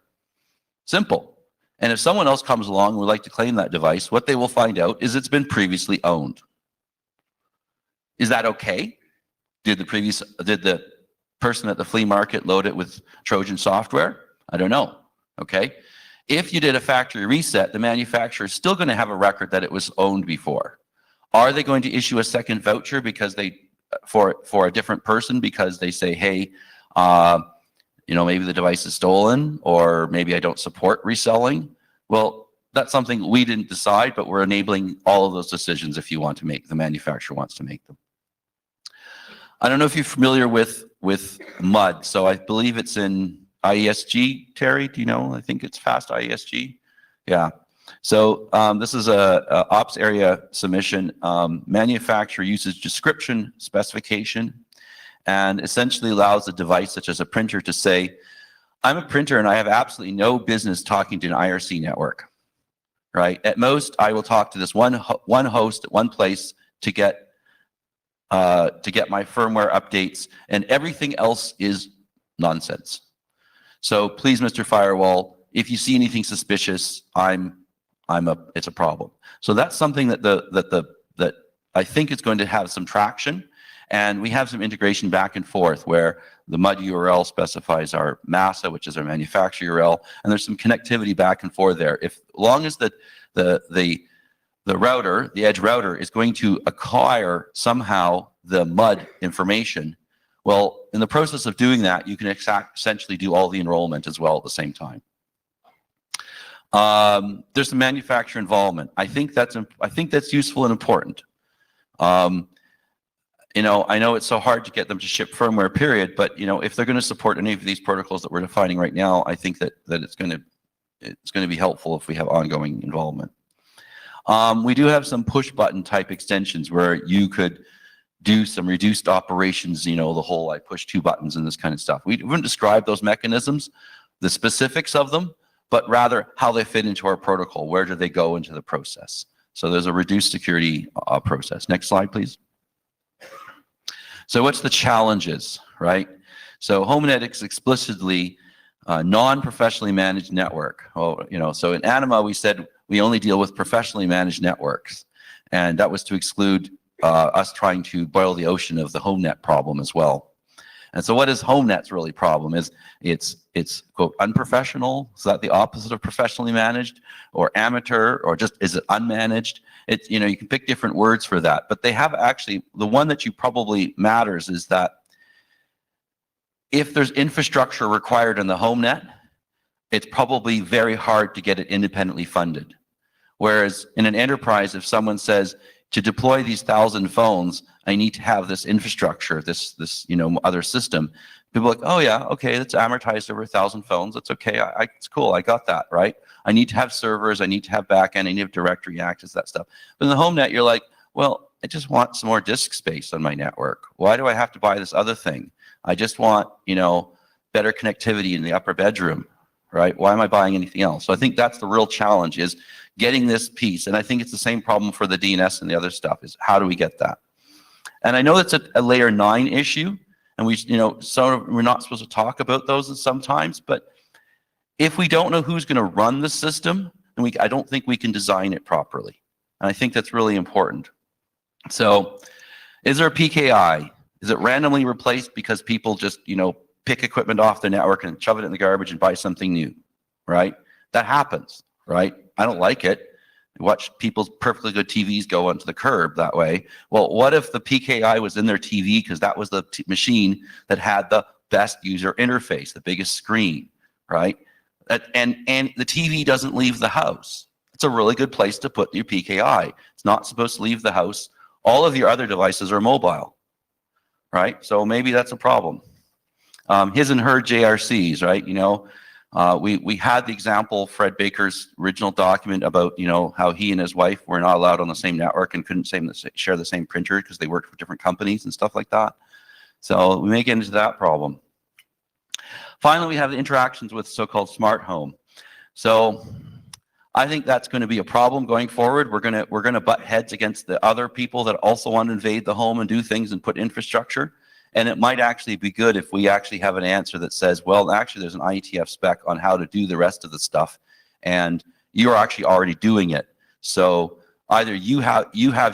Simple. And if someone else comes along and would like to claim that device, what they will find out is it's been previously owned. Is that okay? Did the person at the flea market load it with Trojan software? I don't know. Okay. If you did a factory reset, the manufacturer is still going to have a record that it was owned before. Are they going to issue a second voucher because for a different person because they say, hey, maybe the device is stolen, or maybe I don't support reselling? Well, that's something we didn't decide, but we're enabling all of those decisions if you want to make, the manufacturer wants to make them. I don't know if you're familiar with MUD. So I believe it's in IESG, Terry, do you know? I think it's fast IESG. Yeah. So this is a ops area submission. Manufacturer uses description specification and essentially allows a device such as a printer to say, I'm a printer and I have absolutely no business talking to an IRC network, right? At most, I will talk to this one host at one place to get my firmware updates, and everything else is nonsense. So please, Mr. Firewall, if you see anything suspicious, it's a problem. So that's something that I think is going to have some traction, and we have some integration back and forth where the MUD URL specifies our MASA, which is our manufacturer URL, and there's some connectivity back and forth there. As long as the router, the edge router, is going to acquire somehow the MUD information, well, in the process of doing that, you can essentially do all the enrollment as well at the same time. There's some manufacturer involvement. I think that's useful and important. I know it's so hard to get them to ship firmware, period, but if they're going to support any of these protocols that we're defining right now, I think that it's going to be helpful if we have ongoing involvement. We do have some push button type extensions where you could do some reduced operations, the whole I push 2 buttons and this kind of stuff. We wouldn't describe those mechanisms, the specifics of them, but rather how they fit into our protocol. Where do they go into the process? So there's a reduced security process. Next slide, please. So what's the challenges, right? So Homenet is explicitly a non-professionally managed network. Well, so in Anima, we said we only deal with professionally managed networks. And that was to exclude us trying to boil the ocean of the Homenet problem as well. And so what is Homenet's really problem is it's quote unprofessional. Is that the opposite of professionally managed, or amateur, or just is it unmanaged? It's, you can pick different words for that, but they have actually, the one that you probably matters is that if there's infrastructure required in the Homenet, it's probably very hard to get it independently funded. Whereas in an enterprise, if someone says, to deploy these 1,000 phones, I need to have this infrastructure, this other system. People are like, oh yeah, okay, that's amortized over 1,000 phones. That's okay. It's cool. I got that, right? I need to have servers. I need to have backend. I need to have directory access, that stuff. But in the Homenet, you're like, well, I just want some more disk space on my network. Why do I have to buy this other thing? I just want, better connectivity in the upper bedroom, right? Why am I buying anything else? So I think that's the real challenge, is getting this piece. And I think it's the same problem for the DNS and the other stuff, is how do we get that? And I know it's a layer 9 issue, and we're not supposed to talk about those sometimes, but if we don't know who's going to run the system, then I don't think we can design it properly. And I think that's really important. So is there a PKI? Is it randomly replaced because people just, pick equipment off the network and shove it in the garbage and buy something new, right? That happens, right? I don't like it. I watch people's perfectly good TVs go onto the curb that way. Well, what if the PKI was in their TV because that was the machine that had the best user interface, the biggest screen, right? And the TV doesn't leave the house. It's a really good place to put your PKI. It's not supposed to leave the house. All of your other devices are mobile, right? So maybe that's a problem. His and her JRCs, right? We had the example, Fred Baker's original document about, how he and his wife were not allowed on the same network and couldn't share the same printer because they worked for different companies and stuff like that. So we may get into that problem. Finally, we have the interactions with so-called smart home. So I think that's going to be a problem going forward. We're going to butt heads against the other people that also want to invade the home and do things and put infrastructure. And it might actually be good if we actually have an answer that says, well, actually, there's an IETF spec on how to do the rest of the stuff, and you're actually already doing it. So either you have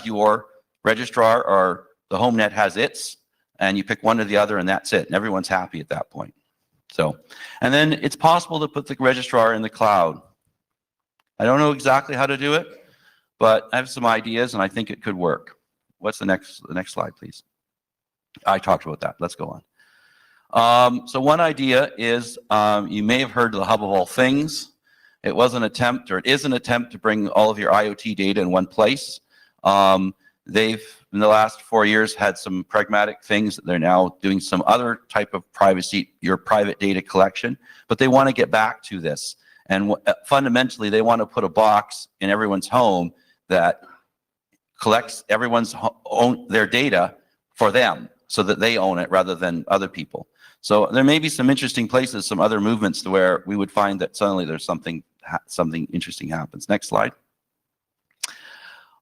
your registrar, or the Homenet has its, and you pick one or the other, and that's it. And everyone's happy at that point. So, and then it's possible to put the registrar in the cloud. I don't know exactly how to do it, but I have some ideas, and I think it could work. What's the next slide, please? I talked about that. Let's go on. So one idea is, you may have heard of the Hub of All Things. It was an attempt, or it is an attempt, to bring all of your IoT data in one place. They've, in the last 4 years, had some pragmatic things that they're now doing some other type of privacy, your private data collection, but they want to get back to this. And fundamentally, they want to put a box in everyone's home that collects everyone's their data for them, so that they own it rather than other people. So there may be some interesting places, some other movements where we would find that suddenly there's something interesting happens. Next slide.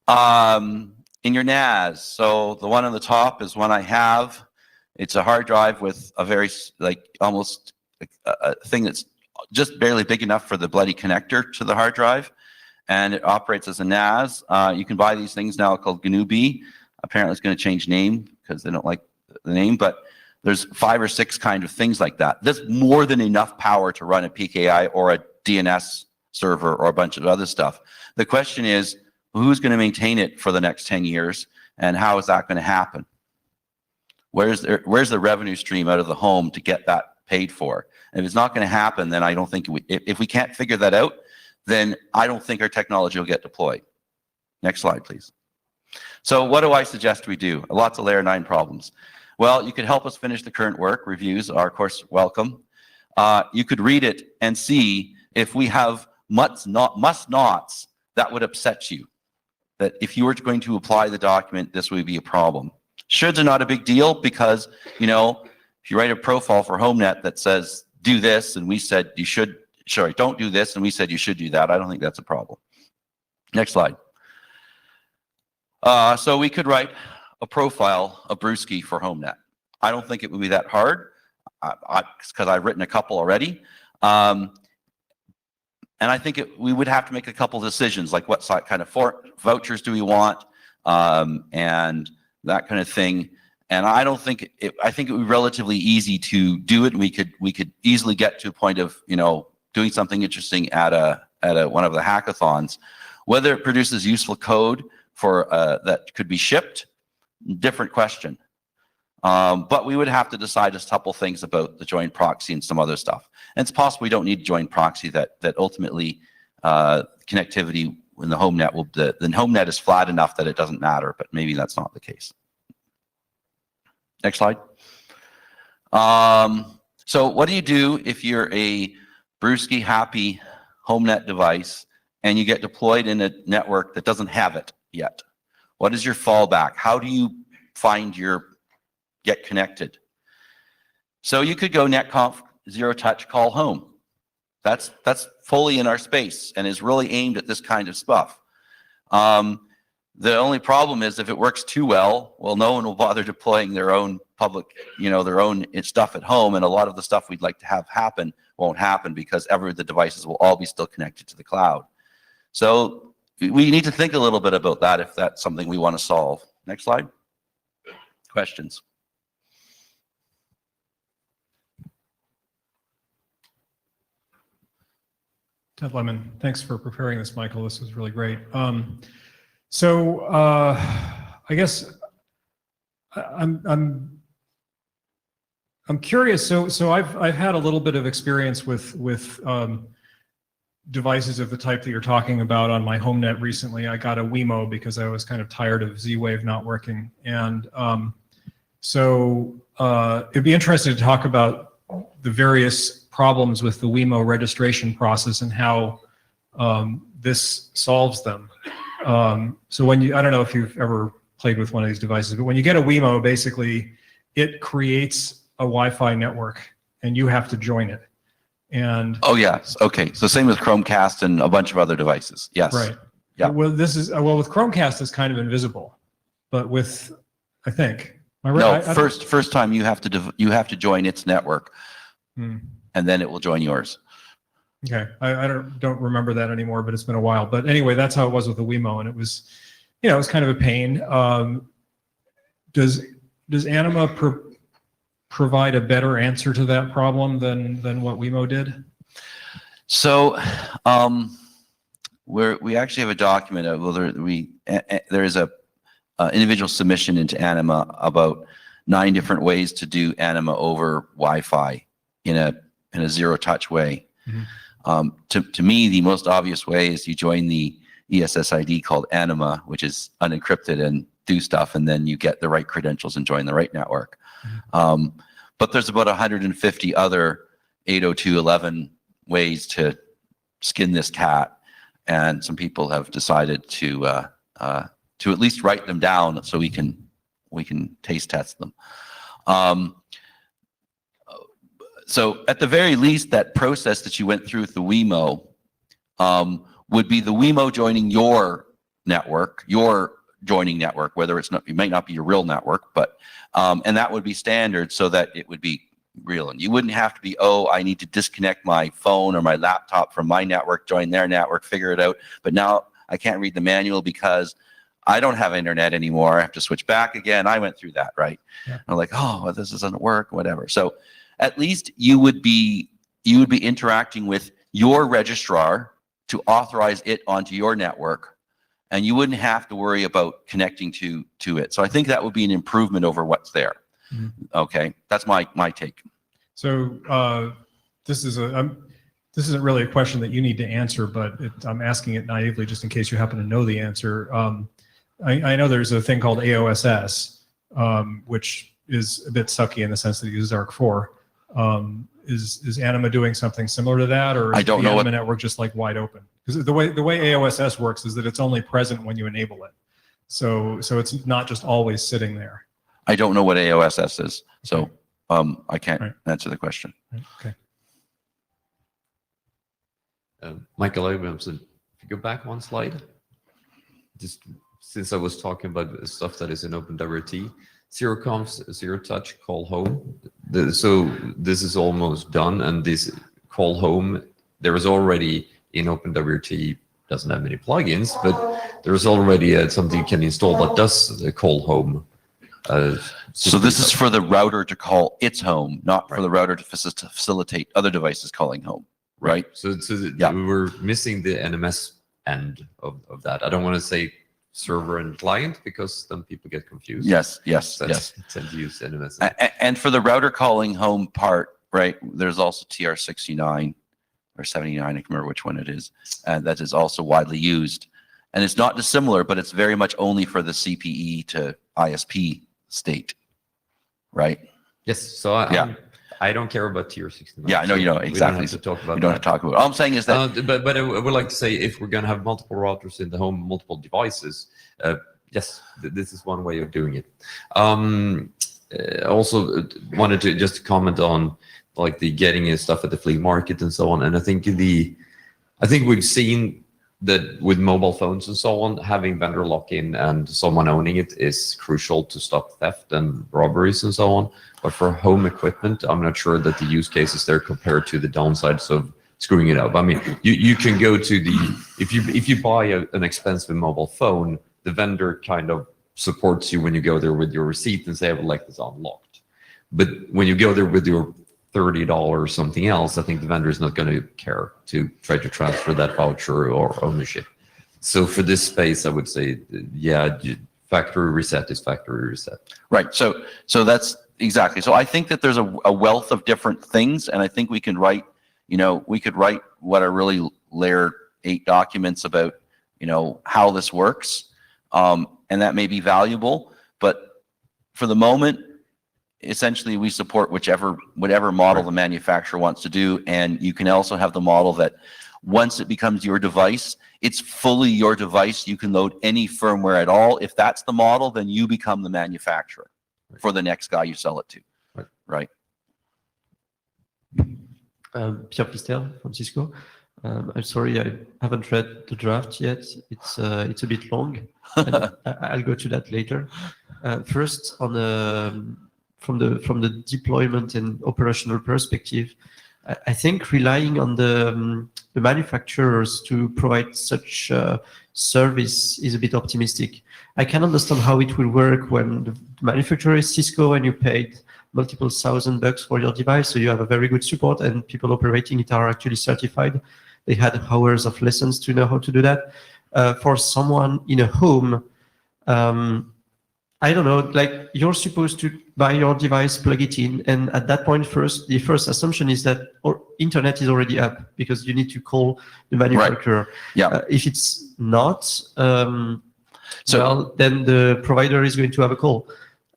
In your NAS, so the one on the top is one I have. It's a hard drive with a very, almost a thing that's just barely big enough for the bloody connector to the hard drive, and it operates as a NAS. You can buy these things now called GNU. Apparently it's going to change name because they don't like the name, but there's 5 or 6 kind of things like that. That's more than enough power to run a PKI or a DNS server or a bunch of other stuff. The question is, who's going to maintain it for the next 10 years, and how is that going to happen? Where's the revenue stream out of the home to get that paid for? And if it's not going to happen, then I don't think if we can't figure that out, then I don't think our technology will get deployed. Next slide, please. So what do I suggest we do? Lots of layer 9 problems. Well, you could help us finish the current work. Reviews are, of course, welcome. You could read it and see if we have must-nots that would upset you. That if you were going to apply the document, this would be a problem. Shoulds are not a big deal because, if you write a profile for Homenet that says, do this, and we said you should, don't do this, and we said you should do that, I don't think that's a problem. Next slide. So we could write a profile of Brewski for Homenet. I don't think it would be that hard, because I've written a couple already. And I think we would have to make a couple decisions, like what kind of vouchers do we want, and that kind of thing. And I don't think I think it would be relatively easy to do it. And we could easily get to a point of doing something interesting at one of the hackathons. Whether it produces useful code for that could be shipped, different question. But we would have to decide a couple things about the joint proxy and some other stuff. And it's possible we don't need joint proxy, that ultimately connectivity when the HomeNet will, the HomeNet is flat enough that it doesn't matter, but maybe that's not the case. Next slide. So what do you do if you're a Brewski happy HomeNet device and you get deployed in a network that doesn't have it yet? What is your fallback? How do you find get connected? So you could go netconf zero touch call home. That's fully in our space and is really aimed at this kind of stuff. The only problem is if it works too well, no one will bother deploying their own public, their own stuff at home. And a lot of the stuff we'd like to have happen won't happen because the devices will all be still connected to the cloud. So we need to think a little bit about that if that's something we want to solve. Next slide. Questions? Ted Lemon, thanks for preparing this, Michael. This was really great. I guess I'm curious. So I've had a little bit of experience with devices of the type that you're talking about on my HomeNet recently. I got a Wemo because I was kind of tired of Z-Wave not working, and it'd be interesting to talk about the various problems with the Wemo registration process and how this solves them. So I don't know if you've ever played with one of these devices, but when you get a Wemo, basically it creates a Wi-Fi network and you have to join it. And oh yes, okay. So same with Chromecast and a bunch of other devices. Yes. Right. Yeah. Well, with Chromecast it's kind of invisible, but with, I think. No, first time you have to join its network, and then it will join yours. Okay, I don't remember that anymore, but it's been a while. But anyway, that's how it was with the Wemo, and it was, it was kind of a pain. Does Anima provide a better answer to that problem than what Wemo did? So, we actually have a document of there is a individual submission into Anima about 9 different ways to do Anima over Wi-Fi in a zero-touch way. Mm-hmm. To me, the most obvious way is you join the ESSID called Anima, which is unencrypted, and do stuff, and then you get the right credentials and join the right network. Mm-hmm. But there's about 150 other 802.11 ways to skin this cat, and some people have decided to at least write them down so we can taste test them. So at the very least, that process that you went through with the Wemo would be the Wemo joining your network, whether it might not be your real network, but and that would be standard so that it would be real. And you wouldn't have to be, I need to disconnect my phone or my laptop from my network, join their network, figure it out. But now I can't read the manual because I don't have internet anymore. I have to switch back again. I went through that, right? Yeah. I'm like, this doesn't work, whatever. So at least you would be interacting with your registrar to authorize it onto your network, and you wouldn't have to worry about connecting to it. So I think that would be an improvement over what's there. Mm-hmm. Okay, that's my take. So this isn't really a question that you need to answer, but I'm asking it naively just in case you happen to know the answer. I know there's a thing called AOSS, which is a bit sucky in the sense that it uses ARC4. Is Anima doing something similar to that, or is the Anima network just like wide open? Because the way AOSS works is that it's only present when you enable it, so it's not just always sitting there. I don't know what AOSS is, so I can't answer the question. Okay. Michael Abrams, if you go back one slide, just since I was talking about the stuff that is in OpenWRT. ZeroConf, zero touch, call home. So this is almost done, and this call home, there is already in OpenWRT, doesn't have many plugins, but there is already something you can install that does the call home. So this is for the router to call its home, not for the router to facilitate other devices calling home, right? So yeah. We were missing the NMS end of that. I don't want to say server and client because then people get confused. Yes. Tend to use NMS. And for the router calling home part, right, there's also TR69 or 79, I can't remember which one it is, and that is also widely used. And it's not dissimilar, but it's very much only for the CPE to ISP state, right? Yes, so I don't care about tier 69. Yeah, I know you don't We exactly. don't have to talk about We don't that. have to talk about it. All I'm saying is that But I would like to say, if we're going to have multiple routers in the home, multiple devices, yes, this is one way of doing it. Also wanted to just comment on like the getting stuff at the flea market and so on. And I think we've seen that with mobile phones and so on, having vendor lock-in and someone owning it is crucial to stop theft and robberies and so on. But for home equipment, I'm not sure that the use cases there compared to the downsides of screwing it up. I mean, you can go to if you buy an expensive mobile phone, the vendor kind of supports you when you go there with your receipt and say, I would like this unlocked. But when you go there with your $30 or something else, I think the vendor is not going to care to try to transfer that voucher or ownership. So for this space, I would say, yeah, factory reset is factory reset. right. So that's exactly. So I think that there's a wealth of different things, and I think we can write, we could write what are really layer 8 documents about, how this works, and that may be valuable. But for the moment, essentially we support whatever model the manufacturer wants to do, and you can also have the model that once it becomes your device, it's fully your device. You can load any firmware at all. If that's the model, then you become the manufacturer for the next guy you sell it to. Right. Pierre Pister, Francisco. I'm sorry, I haven't read the draft yet. It's a bit long. And I'll go to that later. First, from the deployment and operational perspective, I think relying on the manufacturers to provide such service is a bit optimistic. I can understand how it will work when the manufacturer is Cisco and you paid multiple $1,000 for your device, so you have a very good support and people operating it are actually certified. They had hours of lessons to know how to do that. For someone in a home, I don't know, like you're supposed to buy your device, plug it in, and at that point the first assumption is that internet is already up because you need to call the manufacturer. Right. Yeah. If it's not, well, then the provider is going to have a call.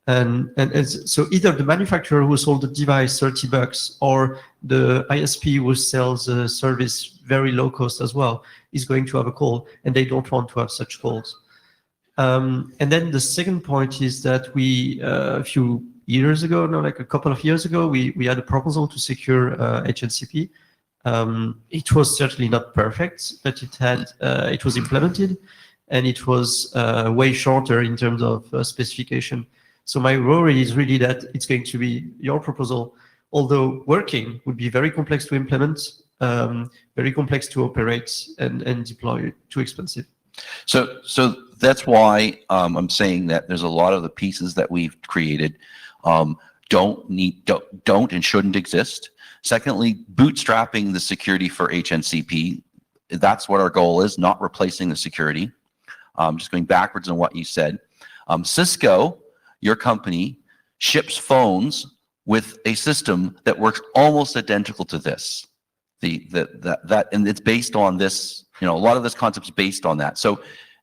And so either the manufacturer who sold the device $30 or the ISP who sells a service very low cost as well is going to have a call, and they don't want to have such calls. And then the second point is that we, a few years ago, no, like a couple of years ago, we had a proposal to secure HNCP. It was certainly not perfect, but it was implemented, and it was way shorter in terms of specification. So my worry is really that it's going to be your proposal, although working, would be very complex to implement, very complex to operate and deploy, too expensive. So that's why I'm saying that there's a lot of the pieces that we've created don't and shouldn't exist. Secondly, bootstrapping the security for HNCP, that's what our goal is, not replacing the security. Just going backwards on what you said. Cisco, your company, ships phones with a system that works almost identical to this. And it's based on this, a lot of this concept is based on that. So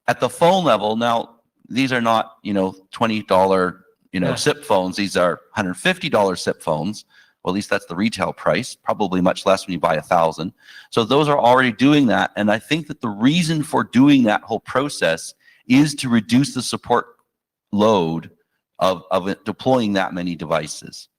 at the phone level, now these are not, $20, SIP phones. These are $150 SIP phones. Well, at least that's the retail price, probably much less when you buy 1,000. So those are already doing that. And I think that the reason for doing that whole process is to reduce the support load of deploying that many devices.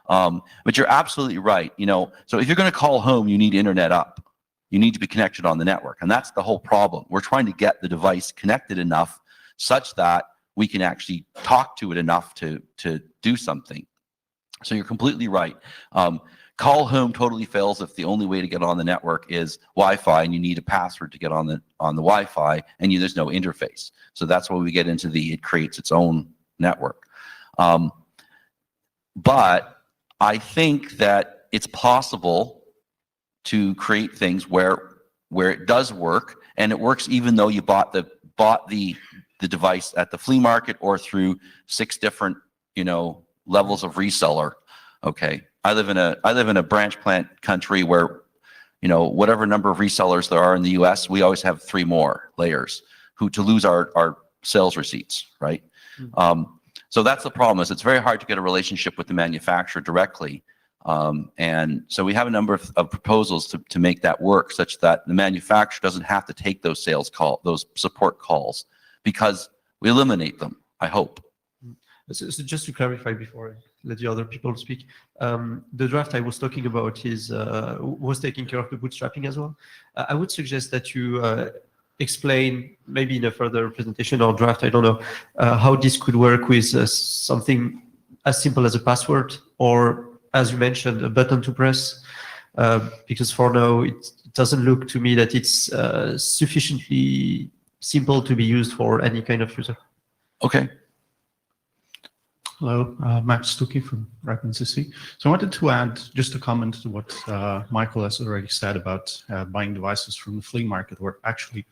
But you're absolutely right. So if you're going to call home, you need internet up. You need to be connected on the network. And that's the whole problem. We're trying to get the device connected enough such that we can actually talk to it enough to do something. So you're completely right. Call home totally fails if the only way to get on the network is Wi-Fi, and you need a password to get on the Wi-Fi, and there's no interface. So that's why we get into it creates its own network. But I think that it's possible to create things where it does work, and it works even though you bought the device at the flea market or through 6 different levels of reseller. Okay, I live in a branch plant country where whatever number of resellers there are in the US, we always have 3 more layers. to lose our sales receipts, right? So that's the problem, is it's very hard to get a relationship with the manufacturer directly. And so we have a number of proposals to make that work, such that the manufacturer doesn't have to take those those support calls, because we eliminate them, I hope. So just to clarify before I let the other people speak, the draft I was talking about was taking care of the bootstrapping as well. I would suggest that you explain, maybe in a further presentation or draft, I don't know, how this could work with something as simple as a password, or, as you mentioned, a button to press, because for now it doesn't look to me that it's sufficiently simple to be used for any kind of user. Okay. Hello, Max Stuckey from Ripon CC. So I wanted to add just a comment to what Michael has already said about buying devices from the flea market, or actually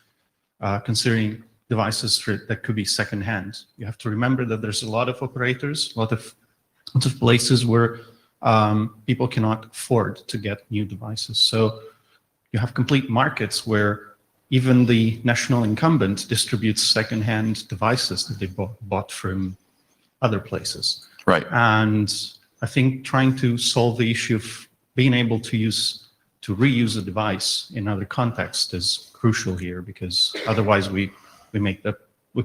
considering devices that could be secondhand. You have to remember that there's a lot of operators, lots of places where people cannot afford to get new devices. So you have complete markets where even the national incumbent distributes secondhand devices that they bought from other places. Right. And I think trying to solve the issue of being able to reuse a device in other contexts is crucial here, because otherwise we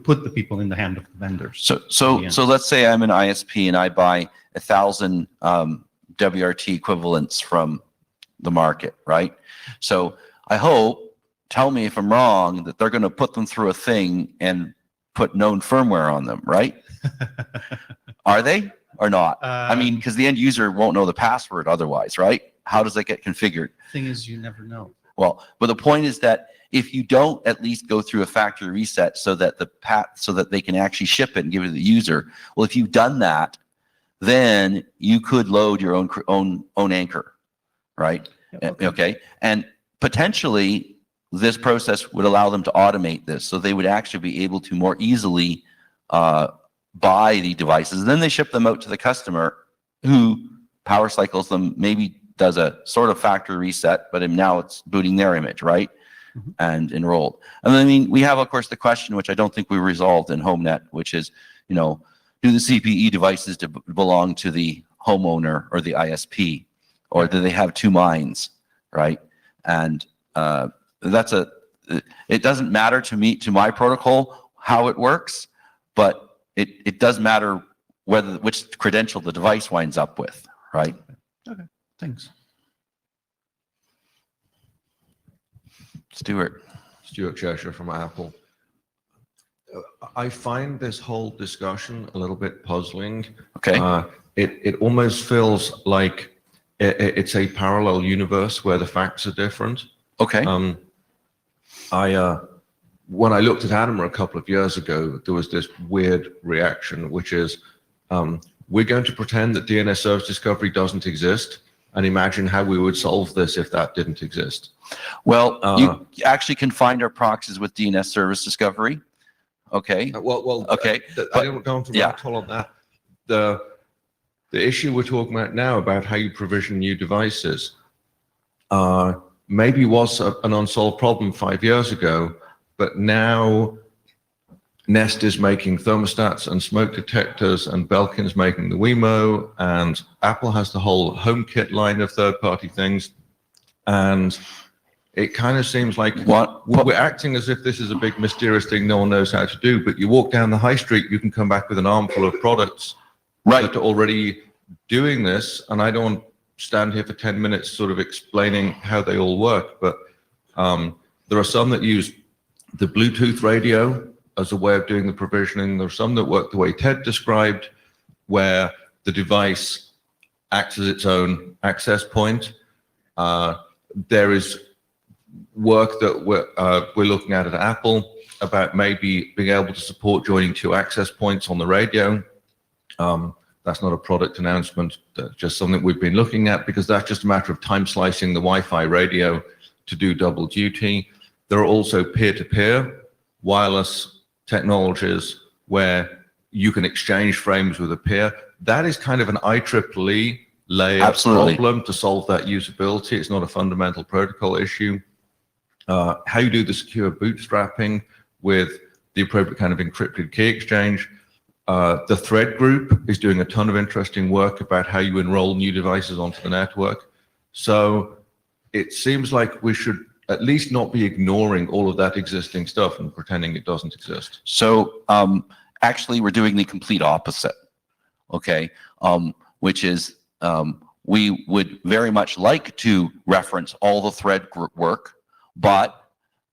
put the people in the hand of the vendors. So let's say I'm an ISP and I buy 1,000 WRT equivalents from the market, right? So I hope, tell me if I'm wrong, that they're going to put them through a thing and put known firmware on them, right? Are they or not? I mean, because the end user won't know the password otherwise, right? How does that get configured? Thing is, you never know. Well, but the point is that if you don't at least go through a factory reset so that so that they can actually ship it and give it to the user, well, if you've done that, then you could load your own anchor, right? Okay. And potentially this process would allow them to automate this, so they would actually be able to more easily buy the devices, and then they ship them out to the customer, who power cycles them, maybe does a sort of factory reset, but now it's booting their image, right? Mm-hmm. And enrolled. And then, I mean, we have, of course, the question, which I don't think we resolved in Homenet, which is, you know, do the CPE devices belong to the homeowner or the ISP, or do they have two minds, right? And it doesn't matter to me, to my protocol, how it works, but it does matter which credential the device winds up with, right? Okay, thanks. Stuart Cheshire from Apple. I find this whole discussion a little bit puzzling. Okay. It almost feels like it's a parallel universe where the facts are different. Okay. When I looked at Adama a couple of years ago, there was this weird reaction, which is, we're going to pretend that DNS service discovery doesn't exist, and imagine how we would solve this if that didn't exist. Well, you actually can find our proxies with DNS service discovery. Okay. Okay. I don't go into rabbit hole on that. The issue we're talking about now about how you provision new devices maybe was an unsolved problem 5 years ago, but now Nest is making thermostats and smoke detectors, and Belkin's making the Wemo, and Apple has the whole HomeKit line of third-party things, and it kind of seems like we're acting as if this is a big mysterious thing no one knows how to do, but you walk down the high street, you can come back with an armful of products that are already doing this, and I don't stand here for 10 minutes sort of explaining how they all work, but there are some that use the Bluetooth radio as a way of doing the provisioning. There are some that work the way Ted described, where the device acts as its own access point. There is work that we're looking at Apple about maybe being able to support joining two access points on the radio. That's not a product announcement, that's just something we've been looking at, because that's just a matter of time slicing the Wi-Fi radio to do double duty. There are also peer-to-peer wireless technologies where you can exchange frames with a peer. That is kind of an IEEE layer problem to solve that usability. It's not a fundamental protocol issue. How you do the secure bootstrapping with the appropriate kind of encrypted key exchange. The thread group is doing a ton of interesting work about how you enroll new devices onto the network. So it seems like we should at least not be ignoring all of that existing stuff and pretending it doesn't exist. So actually, we're doing the complete opposite, okay? Which is we would very much like to reference all the thread group work, but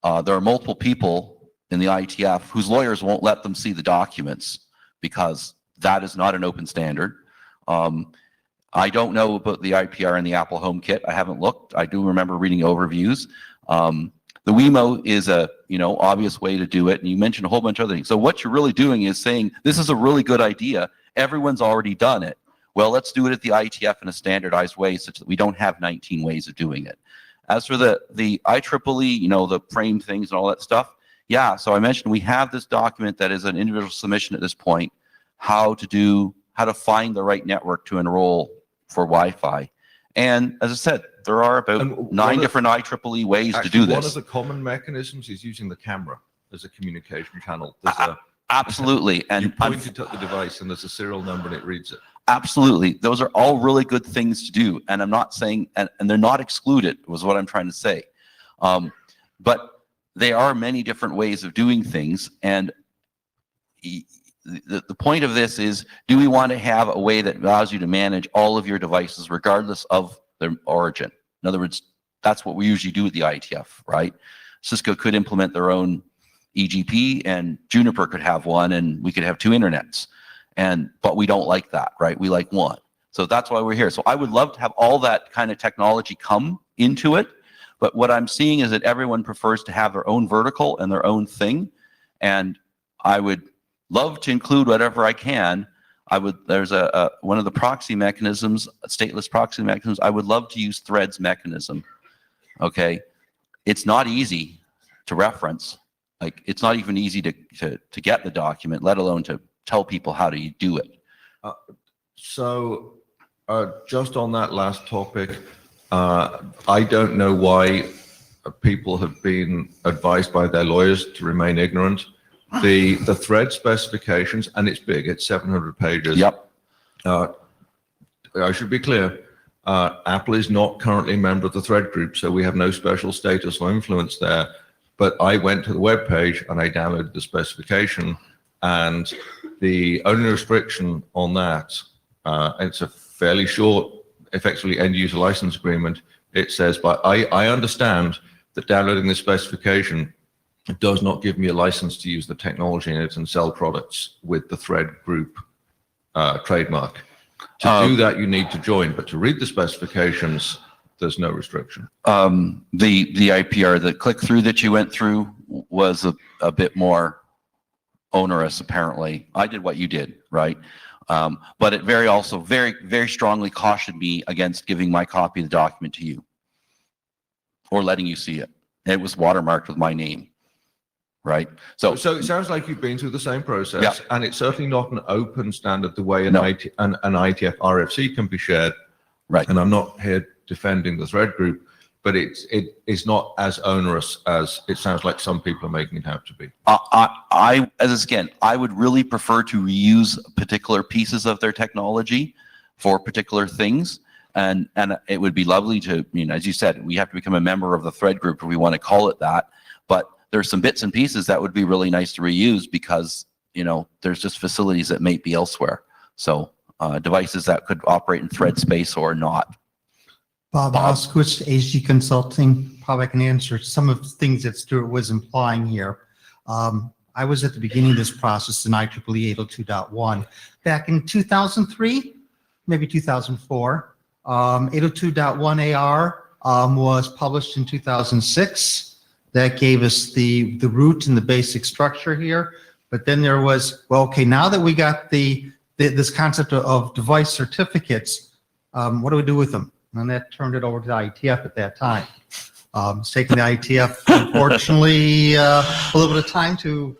there are multiple people in the IETF whose lawyers won't let them see the documents because that is not an open standard. I don't know about the IPR and the Apple HomeKit. I haven't looked. I do remember reading overviews. The WeMo is a obvious way to do it, and you mentioned a whole bunch of other things. So what you're really doing is saying this is a really good idea. Everyone's already done it. Well, let's do it at the IETF in a standardized way, such that we don't have 19 ways of doing it. As for the IEEE, the frame things and all that stuff, yeah. So I mentioned we have this document that is an individual submission at this point. How to find the right network to enroll for Wi-Fi, and as I said, there are about 9 different IEEE ways to do this. One of the common mechanisms is using the camera as a communication channel. There's absolutely, and you point it at the device, and there's a serial number, and it reads it. Absolutely, those are all really good things to do, and I'm not saying, and they're not excluded, was what I'm trying to say. But there are many different ways of doing things, and the point of this is, do we want to have a way that allows you to manage all of your devices regardless of their origin? In other words, that's what we usually do with the IETF, right? Cisco could implement their own EGP, and Juniper could have one, and we could have 2 internets. But we don't like that, right? We like one. So that's why we're here. So I would love to have all that kind of technology come into it. But what I'm seeing is that everyone prefers to have their own vertical and their own thing. And I would love to include whatever I can. There's one of the proxy mechanisms, stateless proxy mechanisms. I would love to use threads mechanism. Okay. It's not easy to reference. Like, it's not even easy to get the document, let alone to tell people how do you do it. Just on that last topic, I don't know why people have been advised by their lawyers to remain ignorant. The thread specifications, and it's big, it's 700 pages. Yep. I should be clear, Apple is not currently a member of the thread group, so we have no special status or influence there. But I went to the web page and I downloaded the specification, and the only restriction on that, it's a fairly short, effectively end-user license agreement. It says, but I understand that downloading this specification does not give me a license to use the technology in it and sell products with the thread group trademark. To do that, you need to join, but to read the specifications, there's no restriction. The IPR, the click-through that you went through was a bit more onerous, apparently. I did what you did, right? But it very, very strongly cautioned me against giving my copy of the document to you or letting you see it. It was watermarked with my name, right? So it sounds like you've been through the same process, yeah. And it's certainly not an open standard the way an IETF RFC can be shared. Right. And I'm not here defending the thread group, but it is not as onerous as it sounds like some people are making it out to be. I would really prefer to reuse particular pieces of their technology for particular things. And it would be lovely to, as you said, we have to become a member of the thread group if we want to call it that. But there's some bits and pieces that would be really nice to reuse because, there's just facilities that may be elsewhere. So devices that could operate in thread space or not. Bob Moskowitz, HG Consulting. Probably can answer some of the things that Stuart was implying here. I was at the beginning of this process in IEEE 802.1 back in 2003, maybe 2004. 802.1 AR was published in 2006. That gave us the root and the basic structure here. But then there was, well, okay, now that we got this concept of device certificates, what do we do with them? And that turned it over to the IETF at that time. It's taken the IETF, unfortunately, a little bit of time to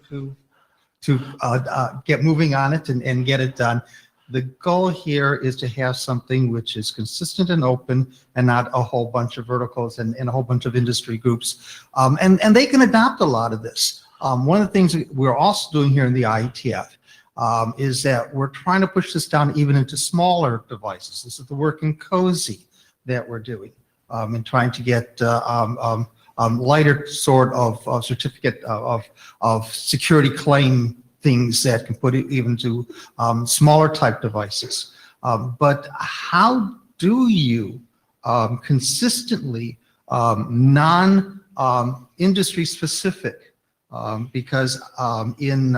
get moving on it and get it done. The goal here is to have something which is consistent and open and not a whole bunch of verticals and a whole bunch of industry groups. And they can adopt a lot of this. One of the things that we're also doing here in the IETF is that we're trying to push this down even into smaller devices. This is the work in COSI that we're doing, and trying to get lighter sort of certificate of security claim things that can put it even to smaller type devices. But how do you consistently non-industry specific? Because in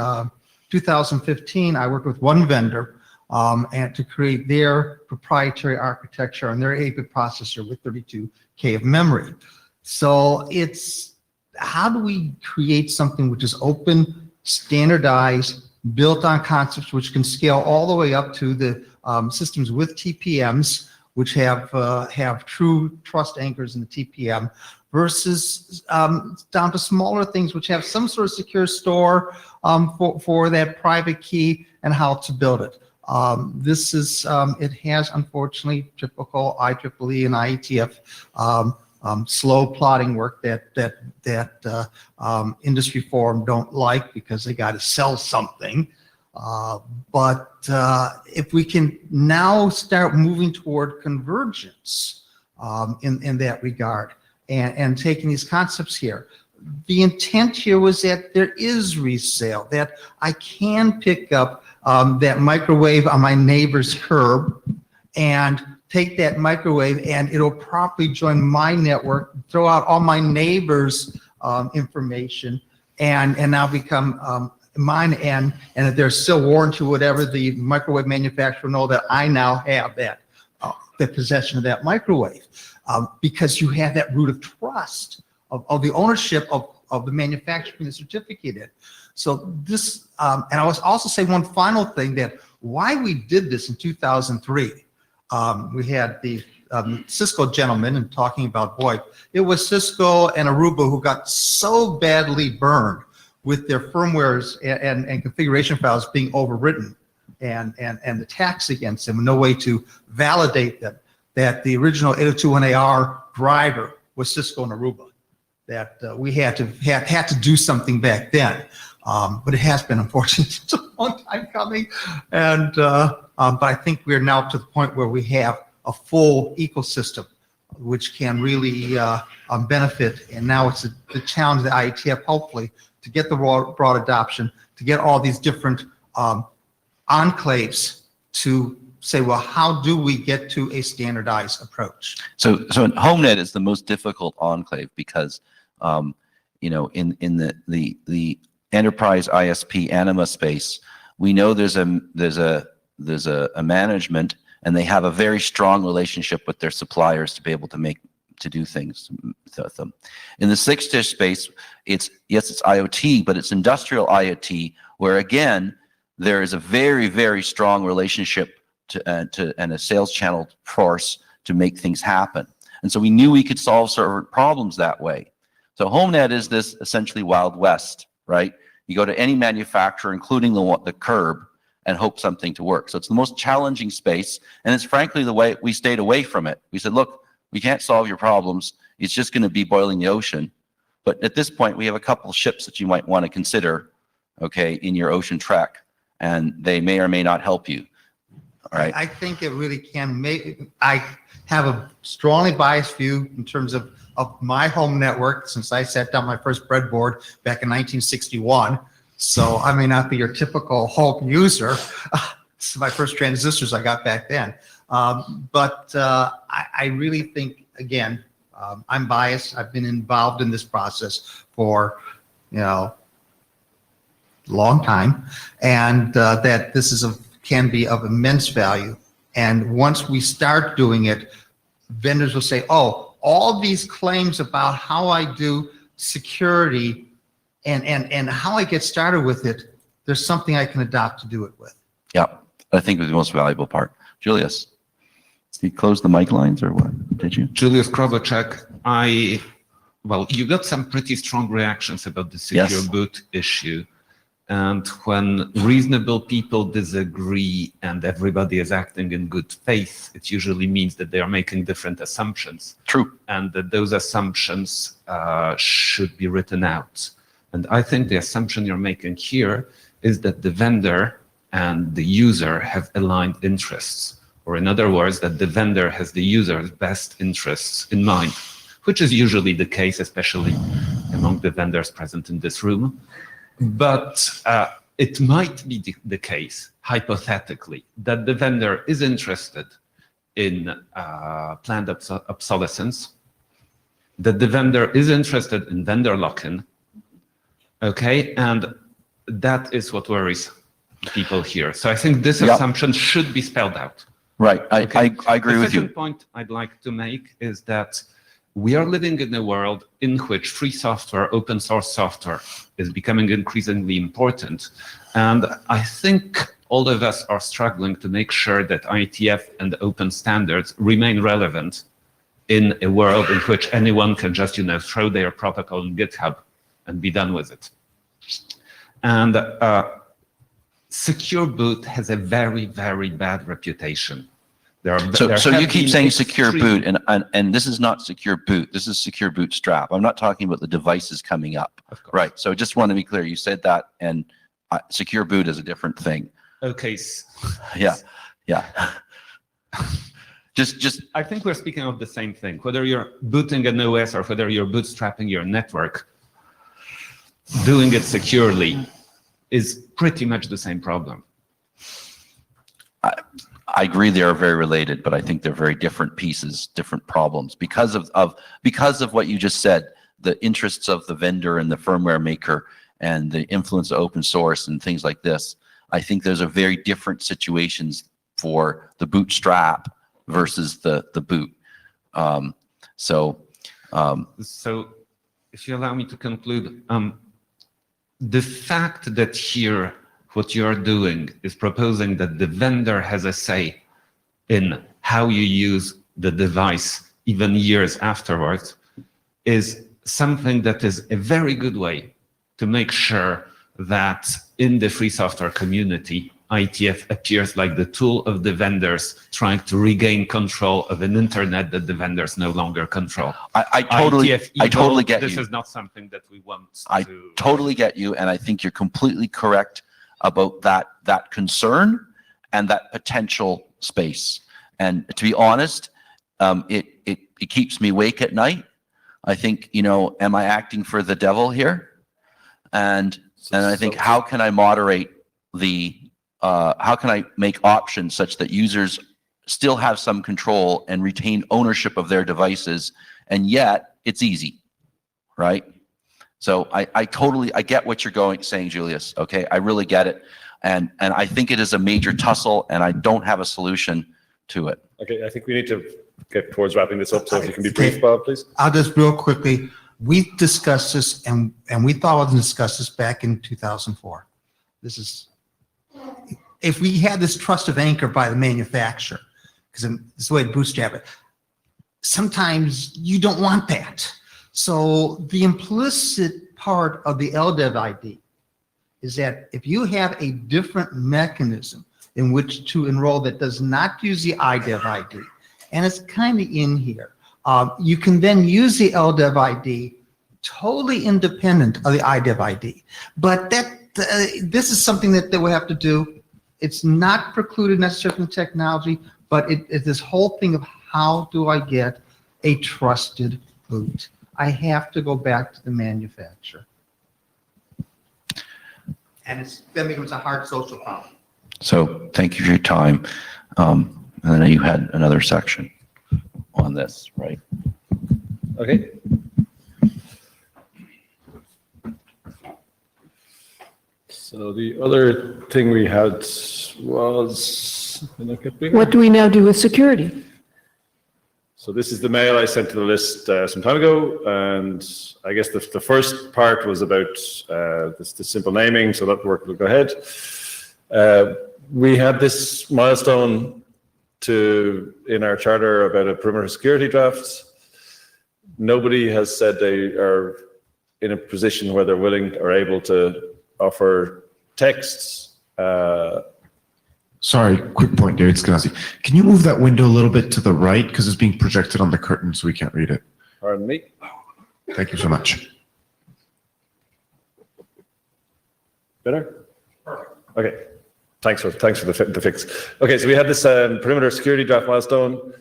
2015, I worked with one vendor and to create their proprietary architecture and their 8-bit processor with 32K of memory. So it's, how do we create something which is open, standardized, built on concepts which can scale all the way up to the systems with TPMs, which have true trust anchors in the TPM, versus down to smaller things which have some sort of secure store for that private key and how to build it. This is, it has unfortunately typical IEEE and IETF slow plotting work that industry forum don't like because they got to sell something. But if we can now start moving toward convergence in that regard, and taking these concepts here, the intent here was that there is resale, that I can pick up that microwave on my neighbor's curb and take that microwave and it'll properly join my network, throw out all my neighbor's information, and now become mine, and if there's still warranty, whatever, the microwave manufacturer know that I now have that the possession of that microwave, because you have that root of trust of the ownership of the manufacturing the certificate in. So this, and I was also say one final thing, that why we did this in 2003. We had the Cisco gentleman and talking about VoIP. It was Cisco and Aruba who got so badly burned with their firmwares and configuration files being overwritten and the attacks against them, no way to validate them, that the original 802.1ar driver was Cisco and Aruba, that we had to do something back then. But it has been, unfortunately, it's a long time coming. And but I think we're now to the point where we have a full ecosystem which can really benefit. And now it's the challenge of the IETF, hopefully, to get the broad adoption, to get all these different enclaves to say, well, how do we get to a standardized approach? So Homenet is the most difficult enclave because, you know, in the enterprise ISP anima space, we know there's a management, and they have a very strong relationship with their suppliers to be able to do things with them. In the 6-dish space, it's IoT, but it's industrial IoT, where again there is a very, very strong relationship and a sales channel force to make things happen. And so we knew we could solve certain problems that way. So Homenet is this essentially Wild West, right? You go to any manufacturer, including the curb, and hope something to work. So it's the most challenging space, and it's frankly the way we stayed away from it. We said, look, we can't solve your problems. It's just going to be boiling the ocean. But at this point, we have a couple of ships that you might want to consider, okay, in your ocean trek, and they may or may not help you. All right. I think it really can make, I have a strongly biased view in terms of my home network, since I set down my first breadboard back in 1961. So I may not be your typical home user. This is my first transistors I got back then. But I really think, again, I'm biased. I've been involved in this process for, you know, a long time, and that this is can be of immense value. And once we start doing it, vendors will say, oh, all these claims about how I do security and how I get started with it, there's something I can adopt to do it with. Yeah, I think it was the most valuable part. Julius, did you close the mic lines or what? Did you? Julius Krobacek, well, you got some pretty strong reactions about the secure boot issue. And when reasonable people disagree and everybody is acting in good faith, it usually means that they are making different assumptions. True. And that those assumptions should be written out. And I think the assumption you're making here is that the vendor and the user have aligned interests, or in other words, that the vendor has the user's best interests in mind, which is usually the case, especially among the vendors present in this room. But it might be the case, hypothetically, that the vendor is interested in planned obsolescence, that the vendor is interested in vendor lock-in, okay, and that is what worries people here. So I think this assumption should be spelled out. Right, I agree with The second you. point I'd like to make is that we are living in a world in which free software, open source software is becoming increasingly important. And I think all of us are struggling to make sure that IETF and open standards remain relevant in a world in which anyone can just, throw their protocol in GitHub and be done with it. And secure boot has a very, very bad reputation. So you keep saying secure boot, and this is not secure boot. This is secure bootstrap. I'm not talking about the devices coming up. Of course. Right. So just want to be clear. You said that, and secure boot is a different thing. Okay. Yeah. Just. I think we're speaking of the same thing. Whether you're booting an OS or whether you're bootstrapping your network, doing it securely is pretty much the same problem. I agree they are very related, but I think they're very different pieces, different problems because of what you just said, the interests of the vendor and the firmware maker and the influence of open source and things like this. I think those are very different situations for the bootstrap versus the boot. So if you allow me to conclude, the fact that here what you're doing is proposing that the vendor has a say in how you use the device even years afterwards is something that is a very good way to make sure that in the free software community, IETF appears like the tool of the vendors trying to regain control of an internet that the vendors no longer control. I totally get you. This is not something that we want I to... totally get you, and I think you're completely correct about that concern and that potential space. And to be honest, it keeps me awake at night. I think, am I acting for the devil here? And I think, how can I moderate how can I make options such that users still have some control and retain ownership of their devices, and yet it's easy, right? So I get what you're saying, Julius. Okay, I really get it, and I think it is a major tussle, and I don't have a solution to it. Okay, I think we need to get towards wrapping this up. So if you can be brief, Bob, please. I'll just real quickly, we discussed this and we thought we discussed this back in 2004. This is, if we had this trust of anchor by the manufacturer, because it's the way to bootstrap it, sometimes you don't want that. So the implicit part of the LDEV ID is that if you have a different mechanism in which to enroll that does not use the IDEV ID, and it's kind of in here, you can then use the LDEV ID totally independent of the IDEV ID. But this is something that they will have to do. It's not precluded necessarily from technology, but it's this whole thing of how do I get a trusted boot? I have to go back to the manufacturer. And that becomes a hard social problem. So thank you for your time. And I know you had another section on this, right? Okay. So the other thing we had was, What do we now do with security? so this is the mail I sent to the list some time ago, and I guess the first part was about the simple naming, so that work will go ahead. We had this milestone in our charter about a perimeter security draft. Nobody has said they are in a position where they're willing or able to offer texts. Sorry, quick point, David Skenazi. Can you move that window a little bit to the right? Because it's being projected on the curtain, so we can't read it. Pardon me? Thank you so much. Better? Okay. Thanks for the fix. Okay, so we had this perimeter security draft milestone.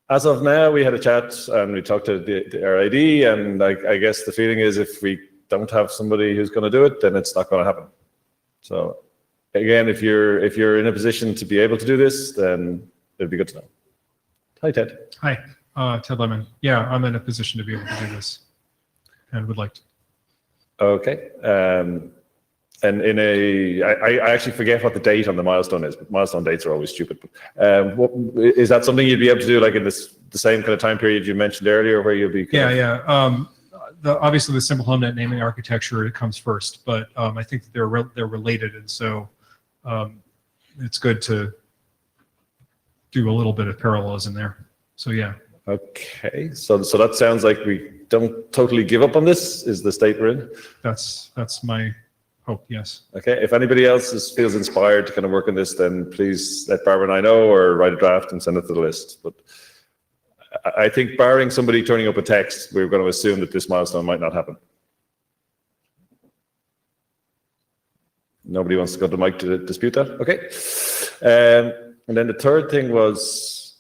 As of now, we had a chat and we talked to the RID, and I guess the feeling is if we don't have somebody who's going to do it, then it's not going to happen. So again, if you're in a position to be able to do this, then it'd be good to know. Hi, Ted. Hi, Ted Lemon. Yeah, I'm in a position to be able to do this and would like to. Okay. And I actually forget what the date on the milestone is, but milestone dates are always stupid. Is that something you'd be able to do like in the same kind of time period you mentioned earlier where you'll be? Obviously the simple HomeNet naming architecture comes first, but I think that they're related. And so it's good to do a little bit of parallelism there. So yeah. Okay. So that sounds like we don't totally give up on this is the state we're in. That's my hope, yes. Okay, if anybody else feels inspired to kind of work on this, then please let Barbara and I know or write a draft and send it to the list. But I think barring somebody turning up a text, we're going to assume that this milestone might not happen. Nobody wants to go to the mic to dispute that? Okay. And then the third thing was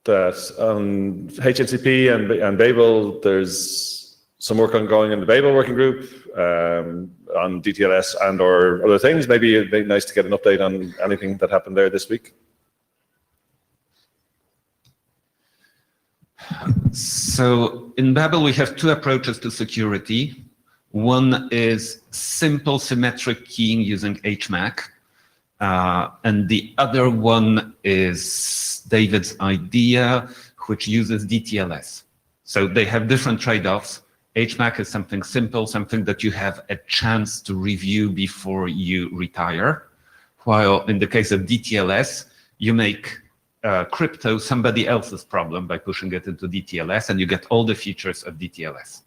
that on HNCP and Babel, there's some work ongoing in the Babel working group on DTLS and or other things. Maybe it'd be nice to get an update on anything that happened there this week. So in Babel, we have two approaches to security. One is simple symmetric keying using HMAC. And the other one is David's idea, which uses DTLS. So they have different trade-offs. HMAC is something simple, something that you have a chance to review before you retire. While in the case of DTLS, you make crypto somebody else's problem by pushing it into DTLS, and you get all the features of DTLS.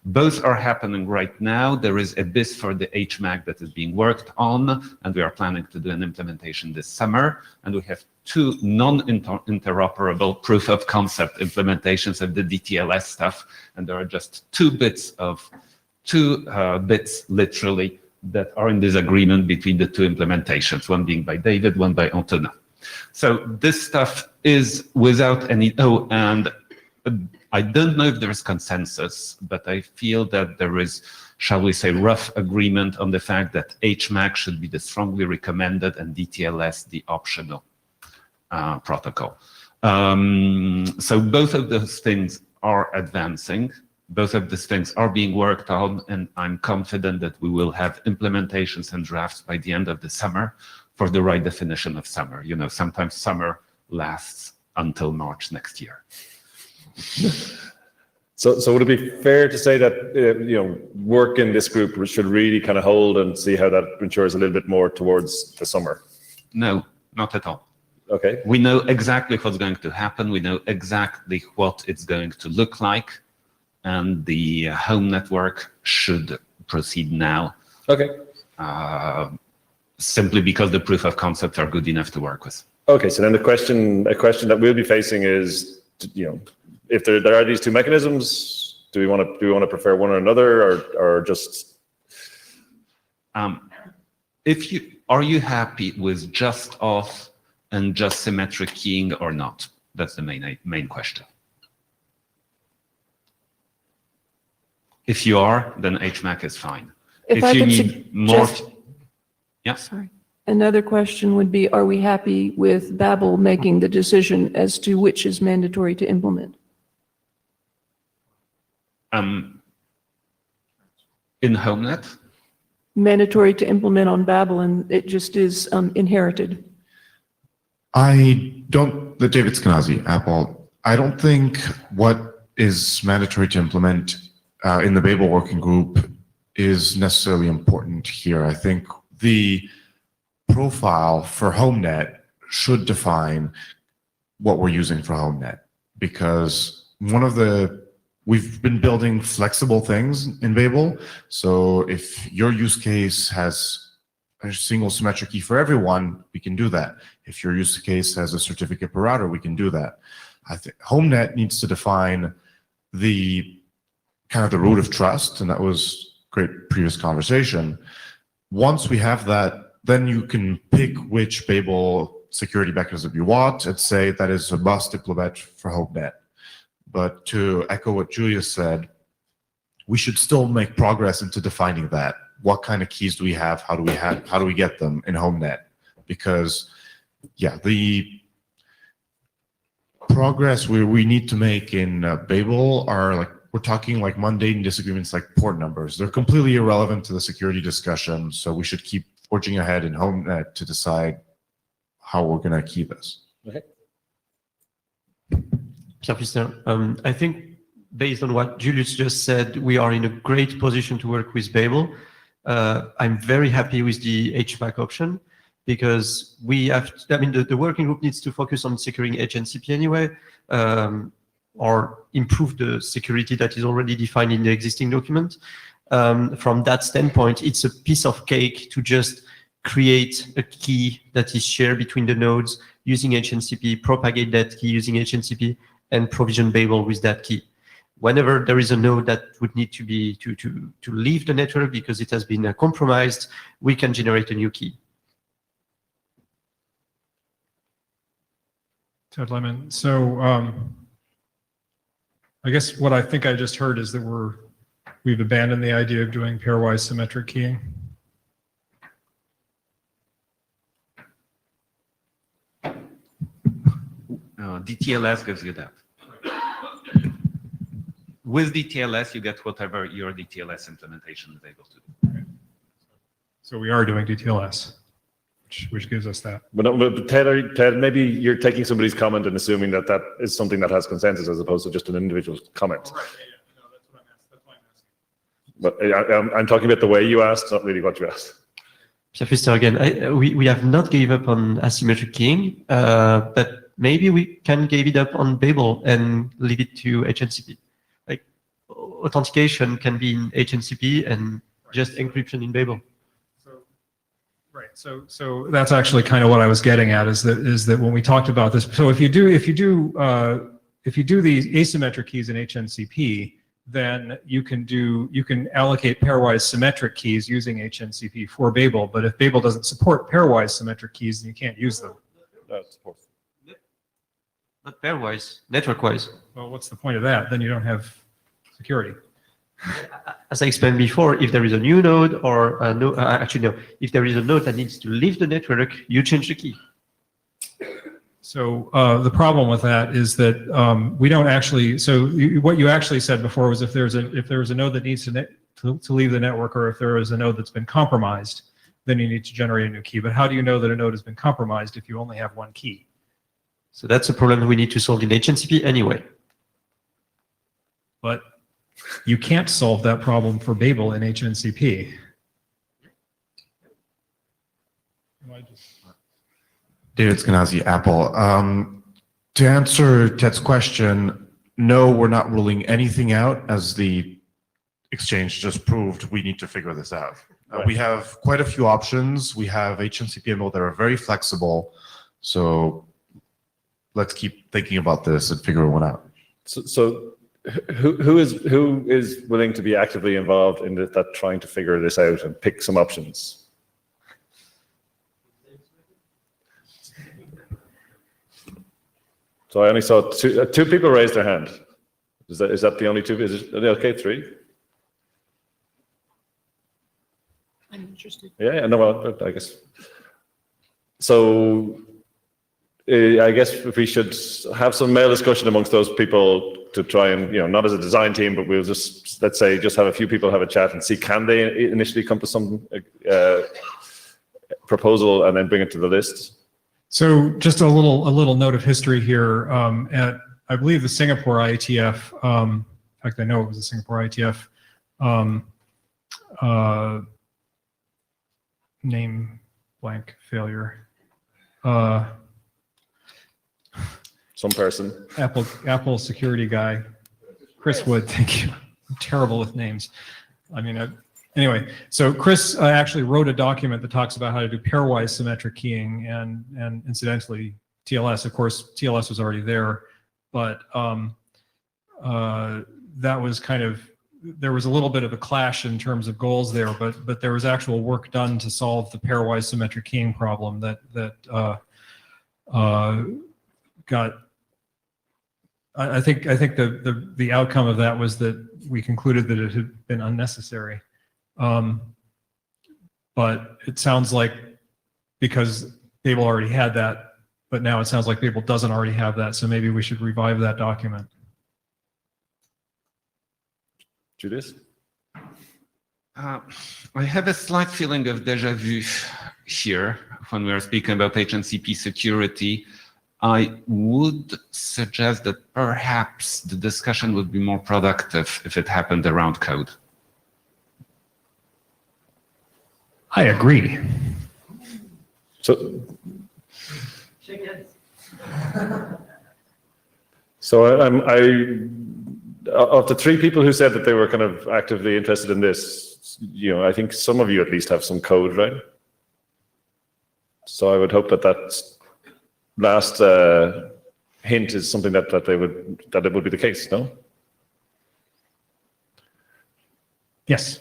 Both are happening right now. There is a BIS for the HMAC that is being worked on, and we are planning to do an implementation this summer. And we have two non-interoperable proof of concept implementations of the DTLS stuff. And there are just two bits literally that are in disagreement between the two implementations, one being by David, one by Antona. So this stuff is without any, and I don't know if there is consensus, but I feel that there is, shall we say, rough agreement on the fact that HMAC should be the strongly recommended and DTLS the optional protocol. So both of those things are advancing. Both of these things are being worked on, and I'm confident that we will have implementations and drafts by the end of the summer for the right definition of summer. You know, sometimes summer lasts until March next year. So would it be fair to say that work in this group should really kind of hold and see how that matures a little bit more towards the summer? No, not at all. Okay. We know exactly what's going to happen. We know exactly what it's going to look like, and the home network should proceed now. Okay. Simply because the proof of concepts are good enough to work with. Okay. So then a question that we'll be facing is, if there are these two mechanisms, do we want to prefer one or another, or just? Are you happy with just auth and just symmetric keying or not? That's the main question. If you are, then HMAC is fine. If I you could need more, suggest- yeah. Sorry. Another question would be, are we happy with Babel making the decision as to which is mandatory to implement? In Homenet? Mandatory to implement on Babel, and it just is inherited. The David Skenazy, Apple, I don't think what is mandatory to implement in the Babel working group is necessarily important here. I think the profile for Homenet should define what we're using for Homenet, because we've been building flexible things in Babel. So if your use case has a single symmetric key for everyone, we can do that. If your use case has a certificate per router, we can do that. I think Homenet needs to define the kind of the root of trust, and that was great previous conversation. Once we have that, then you can pick which Babel security mechanism you want and say that is a must implement for Homenet. But to echo what Julia said, we should still make progress into defining that. What kind of keys do we have? How do we get them in Homenet? Because yeah, the progress we need to make in Babel are like, we're talking like mundane disagreements like port numbers. They're completely irrelevant to the security discussion. So we should keep forging ahead in Homenet to decide how we're going to key this. Okay. Pierre, I think based on what Julius just said, we are in a great position to work with Babel. I'm very happy with the HMAC option because we have, the working group needs to focus on securing HNCP anyway, or improve the security that is already defined in the existing document. From that standpoint, it's a piece of cake to just create a key that is shared between the nodes using HNCP, propagate that key using HNCP, and provision Babel with that key. Whenever there is a node that would need to be to leave the network because it has been compromised, we can generate a new key. Ted Lemon. So I guess what I think I just heard is that we've abandoned the idea of doing pairwise symmetric keying. DTLS gives you that. With DTLS, you get whatever your DTLS implementation is able to do. So we are doing DTLS, which gives us that. But Ted, maybe you're taking somebody's comment and assuming that that is something that has consensus as opposed to just an individual comment. Right, yeah, no, that's what I'm asking. But I'm talking about the way you asked, not really what you asked. Pierre again, we have not gave up on asymmetric keying, but maybe we can give it up on Babel and leave it to HNCP. Like authentication can be in HNCP and just encryption in Babel. Right. So that's actually kind of what I was getting at is that when we talked about this. So if you do these asymmetric keys in HNCP, then you can allocate pairwise symmetric keys using HNCP for Babel. But if Babel doesn't support pairwise symmetric keys, then you can't use them. No, it supports. Not pairwise, network-wise. Well, what's the point of that? Then you don't have security. As I explained before, if there is a new node or if there is a node that needs to leave the network, you change the key. So the problem with that is that we don't actually. So what you actually said before was if there's a node that needs to leave the network, or if there is a node that's been compromised, then you need to generate a new key. But how do you know that a node has been compromised if you only have one key? So that's a problem we need to solve in HNCP anyway. But you can't solve that problem for Babel in HNCP. David Skenazy, Apple. To answer Ted's question, no, we're not ruling anything out. As the exchange just proved, we need to figure this out. We have quite a few options. We have HNCP and Babel that are very flexible. So let's keep thinking about this and figuring one out. So who is willing to be actively involved in that trying to figure this out and pick some options? So I only saw two people raise their hand. Is that the only two? Is it okay? Three? I'm interested. Yeah, no, well, I guess. So I guess if we should have some mail discussion amongst those people to try and, not as a design team, but we'll just, let's say, just have a few people have a chat and see, can they initially come to some proposal and then bring it to the list? So just a little note of history here. At, I believe, the Singapore IETF, in fact, I know it was the Singapore IETF, name blank failure. Some person. Apple security guy, Chris Wood. Thank you. I'm terrible with names. I mean, anyway. So Chris actually wrote a document that talks about how to do pairwise symmetric keying, and incidentally, TLS. Of course, TLS was already there, but that was kind of there was a little bit of a clash in terms of goals there, but there was actual work done to solve the pairwise symmetric keying problem that got. I think the outcome of that was that we concluded that it had been unnecessary. But it sounds like because Babel already had that, but now it sounds like Babel doesn't already have that, so maybe we should revive that document. Julius? I have a slight feeling of déjà vu here when we are speaking about HNCP security. I would suggest that perhaps the discussion would be more productive if it happened around code. I agree. So of the three people who said that they were kind of actively interested in this, I think some of you at least have some code, right? So I would hope that last hint is something that it would be the case, no? Yes.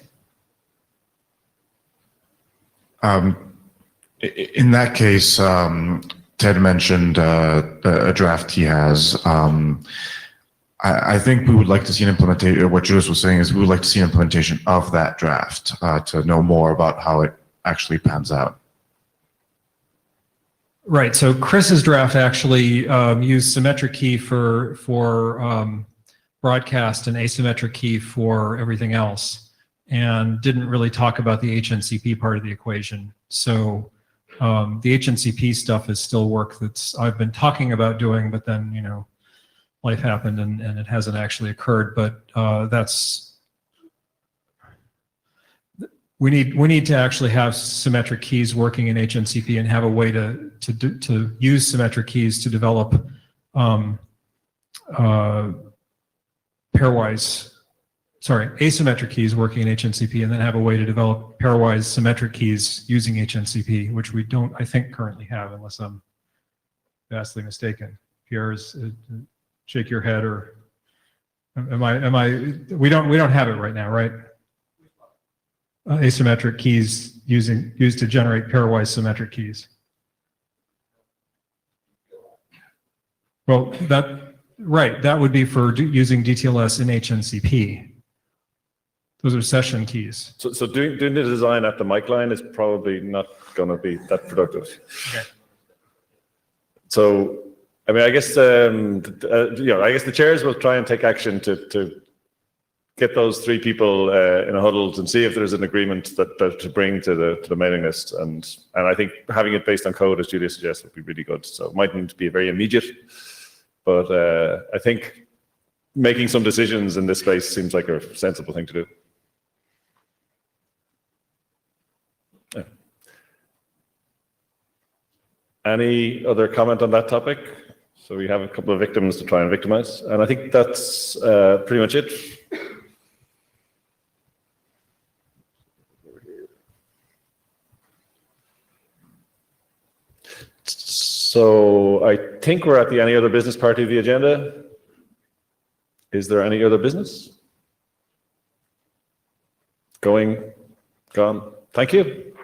In that case, Ted mentioned a draft he has. I think we would like to see an implementation. What Julius was saying is we would like to see an implementation of that draft to know more about how it actually pans out. Right. So Chris's draft actually used symmetric key for broadcast and asymmetric key for everything else, and didn't really talk about the HNCP part of the equation. So the HNCP stuff is still work I've been talking about doing, but then life happened and it hasn't actually occurred. But we need to actually have symmetric keys working in HNCP and have a way to use symmetric keys to develop asymmetric keys working in HNCP, and then have a way to develop pairwise symmetric keys using HNCP, which we don't, I think, currently have, unless I'm vastly mistaken. Pierre, shake your head, or am I? We don't have it right now, right? Asymmetric keys used to generate pairwise symmetric keys. Well, that would be for using DTLS in HNCP. Those are session keys. So doing the design at the mic line is probably not going to be that productive. Okay. So, I mean, I guess the chairs will try and take action to get those three people in a huddle and see if there's an agreement that to bring to the mailing list. And I think having it based on code, as Julia suggests, would be really good. So it might need to be very immediate, but I think making some decisions in this space seems like a sensible thing to do. Yeah. Any other comment on that topic? So we have a couple of victims to try and victimize, and I think that's pretty much it. So I think we're at the any other business part of the agenda. Is there any other business? Gone. Thank you.